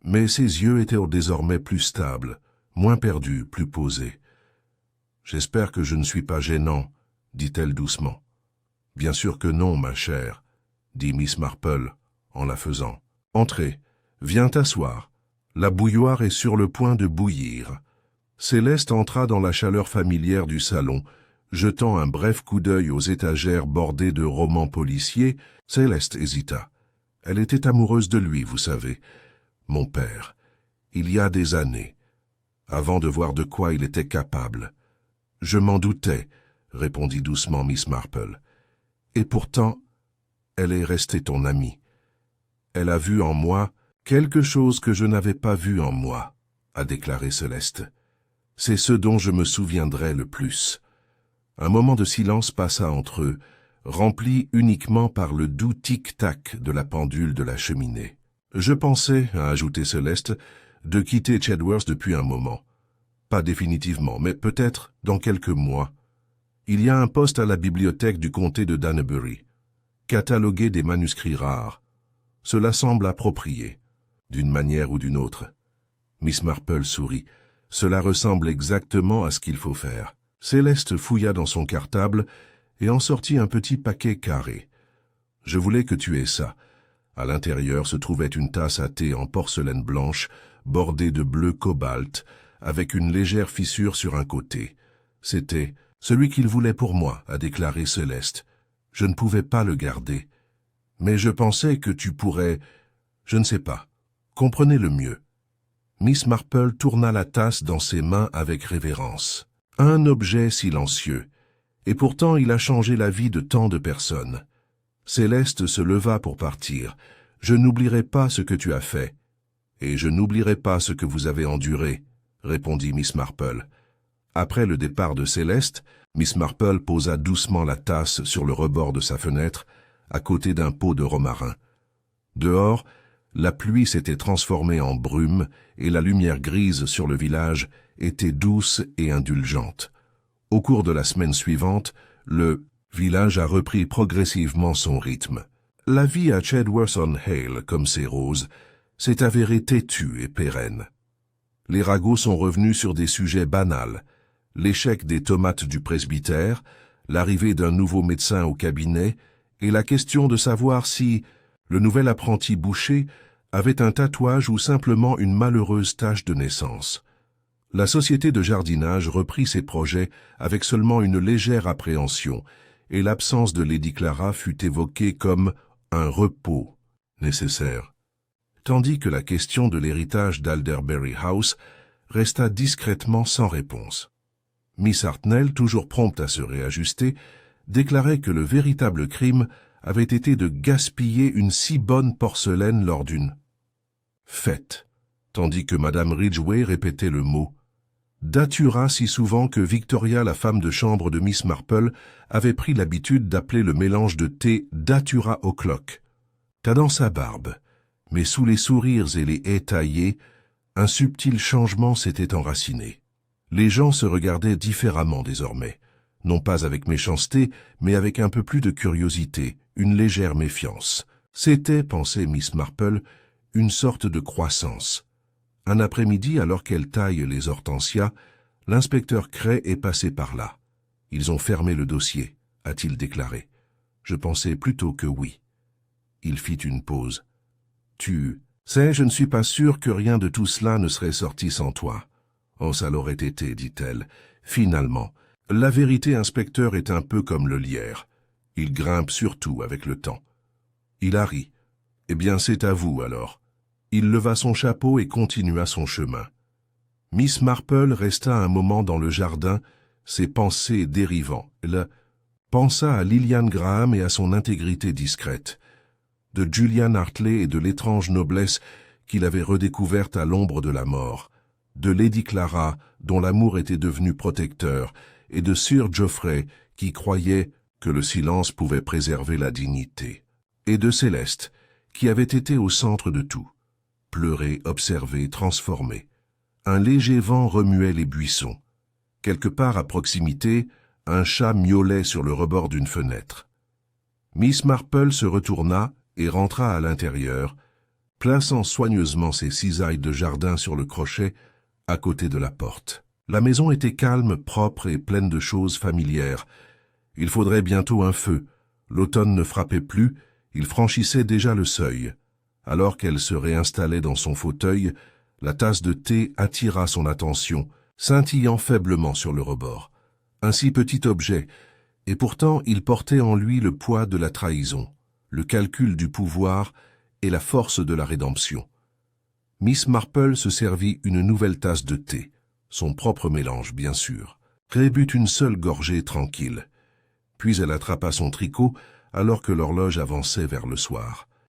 mais ses yeux étaient désormais plus stables, moins perdus, plus posés. « J'espère que je ne suis pas gênant, » dit-elle doucement. « Bien sûr que non, ma chère, » dit Miss Marple, en la faisant. « Entrez, viens t'asseoir. La bouilloire est sur le point de bouillir. » Céleste entra dans la chaleur familière du salon, jetant un bref coup d'œil aux étagères bordées de romans policiers. Céleste hésita. Elle était amoureuse de lui, vous savez. Mon père, il y a des années, avant de voir de quoi il était capable. « Je m'en doutais, » répondit doucement Miss Marple. « Et pourtant, elle est restée ton amie. Elle a vu en moi quelque chose que je n'avais pas vu en moi, » a déclaré Céleste. « C'est ce dont je me souviendrai le plus. » Un moment de silence passa entre eux, rempli uniquement par le doux tic-tac de la pendule de la cheminée. « Je pensais, » a ajouté Céleste, « de quitter Chedworth depuis un moment. Pas définitivement, mais peut-être dans quelques mois. Il y a un poste à la bibliothèque du comté de Danbury. Cataloguer des manuscrits rares. Cela semble approprié, d'une manière ou d'une autre. Miss Marple sourit. Cela ressemble exactement à ce qu'il faut faire. Céleste fouilla dans son cartable et en sortit un petit paquet carré. Je voulais que tu aies ça. À l'intérieur se trouvait une tasse à thé en porcelaine blanche, bordée de bleu cobalt, avec une légère fissure sur un côté. C'était celui qu'il voulait pour moi, a déclaré Céleste. Je ne pouvais pas le garder. Mais je pensais que tu pourrais... Je ne sais pas. Comprenez-le mieux. Miss Marple tourna la tasse dans ses mains avec révérence. Un objet silencieux. Et pourtant il a changé la vie de tant de personnes. Céleste se leva pour partir. Je n'oublierai pas ce que tu as fait. Et je n'oublierai pas ce que vous avez enduré, répondit Miss Marple. Après le départ de Céleste, Miss Marple posa doucement la tasse sur le rebord de sa fenêtre, à côté d'un pot de romarin. Dehors, la pluie s'était transformée en brume et la lumière grise sur le village était douce et indulgente. Au cours de la semaine suivante, le village a repris progressivement son rythme. La vie à Chedworth-on-Hale, comme ses roses, s'est avérée têtue et pérenne. Les ragots sont revenus sur des sujets banals, l'échec des tomates du presbytère, l'arrivée d'un nouveau médecin au cabinet et la question de savoir si le nouvel apprenti boucher avait un tatouage ou simplement une malheureuse tache de naissance. La société de jardinage reprit ses projets avec seulement une légère appréhension, et l'absence de Lady Clara fut évoquée comme un repos nécessaire, tandis que la question de l'héritage d'Alderbury House resta discrètement sans réponse. Miss Hartnell, toujours prompte à se réajuster, déclarait que le véritable crime avait été de gaspiller une si bonne porcelaine lors d'une fête, tandis que Madame Ridgway répétait le mot datura si souvent que Victoria, la femme de chambre de Miss Marple, avait pris l'habitude d'appeler le mélange de thé datura o'clock. T'as dans sa barbe, mais sous les sourires et les haies taillées, un subtil changement s'était enraciné. Les gens se regardaient différemment désormais, non pas avec méchanceté, mais avec un peu plus de curiosité, une légère méfiance. C'était, pensait Miss Marple, une sorte de croissance. Un après-midi, alors qu'elle taille les hortensias, l'inspecteur Cray est passé par là. Ils ont fermé le dossier, a-t-il déclaré. Je pensais plutôt que oui. Il fit une pause. Tu sais, je ne suis pas sûr que rien de tout cela ne serait sorti sans toi. Oh, ça l'aurait été, dit-elle. Finalement, la vérité, inspecteur, est un peu comme le lierre. Il grimpe surtout avec le temps. Il a ri. Eh bien, c'est à vous, alors. Il leva son chapeau et continua son chemin. Miss Marple resta un moment dans le jardin, ses pensées dérivant. Elle pensa à Lillian Graham et à son intégrité discrète, de Julian Hartley et de l'étrange noblesse qu'il avait redécouverte à l'ombre de la mort, de Lady Clara, dont l'amour était devenu protecteur, et de Sir Geoffrey, qui croyait que le silence pouvait préserver la dignité, et de Céleste, qui avait été au centre de tout. Pleurer, observer, transformer. Un léger vent remuait les buissons. Quelque part à proximité, un chat miaulait sur le rebord d'une fenêtre. Miss Marple se retourna et rentra à l'intérieur, plaçant soigneusement ses cisailles de jardin sur le crochet à côté de la porte. La maison était calme, propre et pleine de choses familières. Il faudrait bientôt un feu. L'automne ne frappait plus, il franchissait déjà le seuil. Alors qu'elle se réinstallait dans son fauteuil, la tasse de thé attira son attention, scintillant faiblement sur le rebord. Un si petit objet, et pourtant il portait en lui le poids de la trahison, le calcul du pouvoir et la force de la rédemption. Miss Marple se servit une nouvelle tasse de thé, son propre mélange bien sûr, but une seule gorgée tranquille. Puis elle attrapa son tricot alors que l'horloge avançait vers le soir.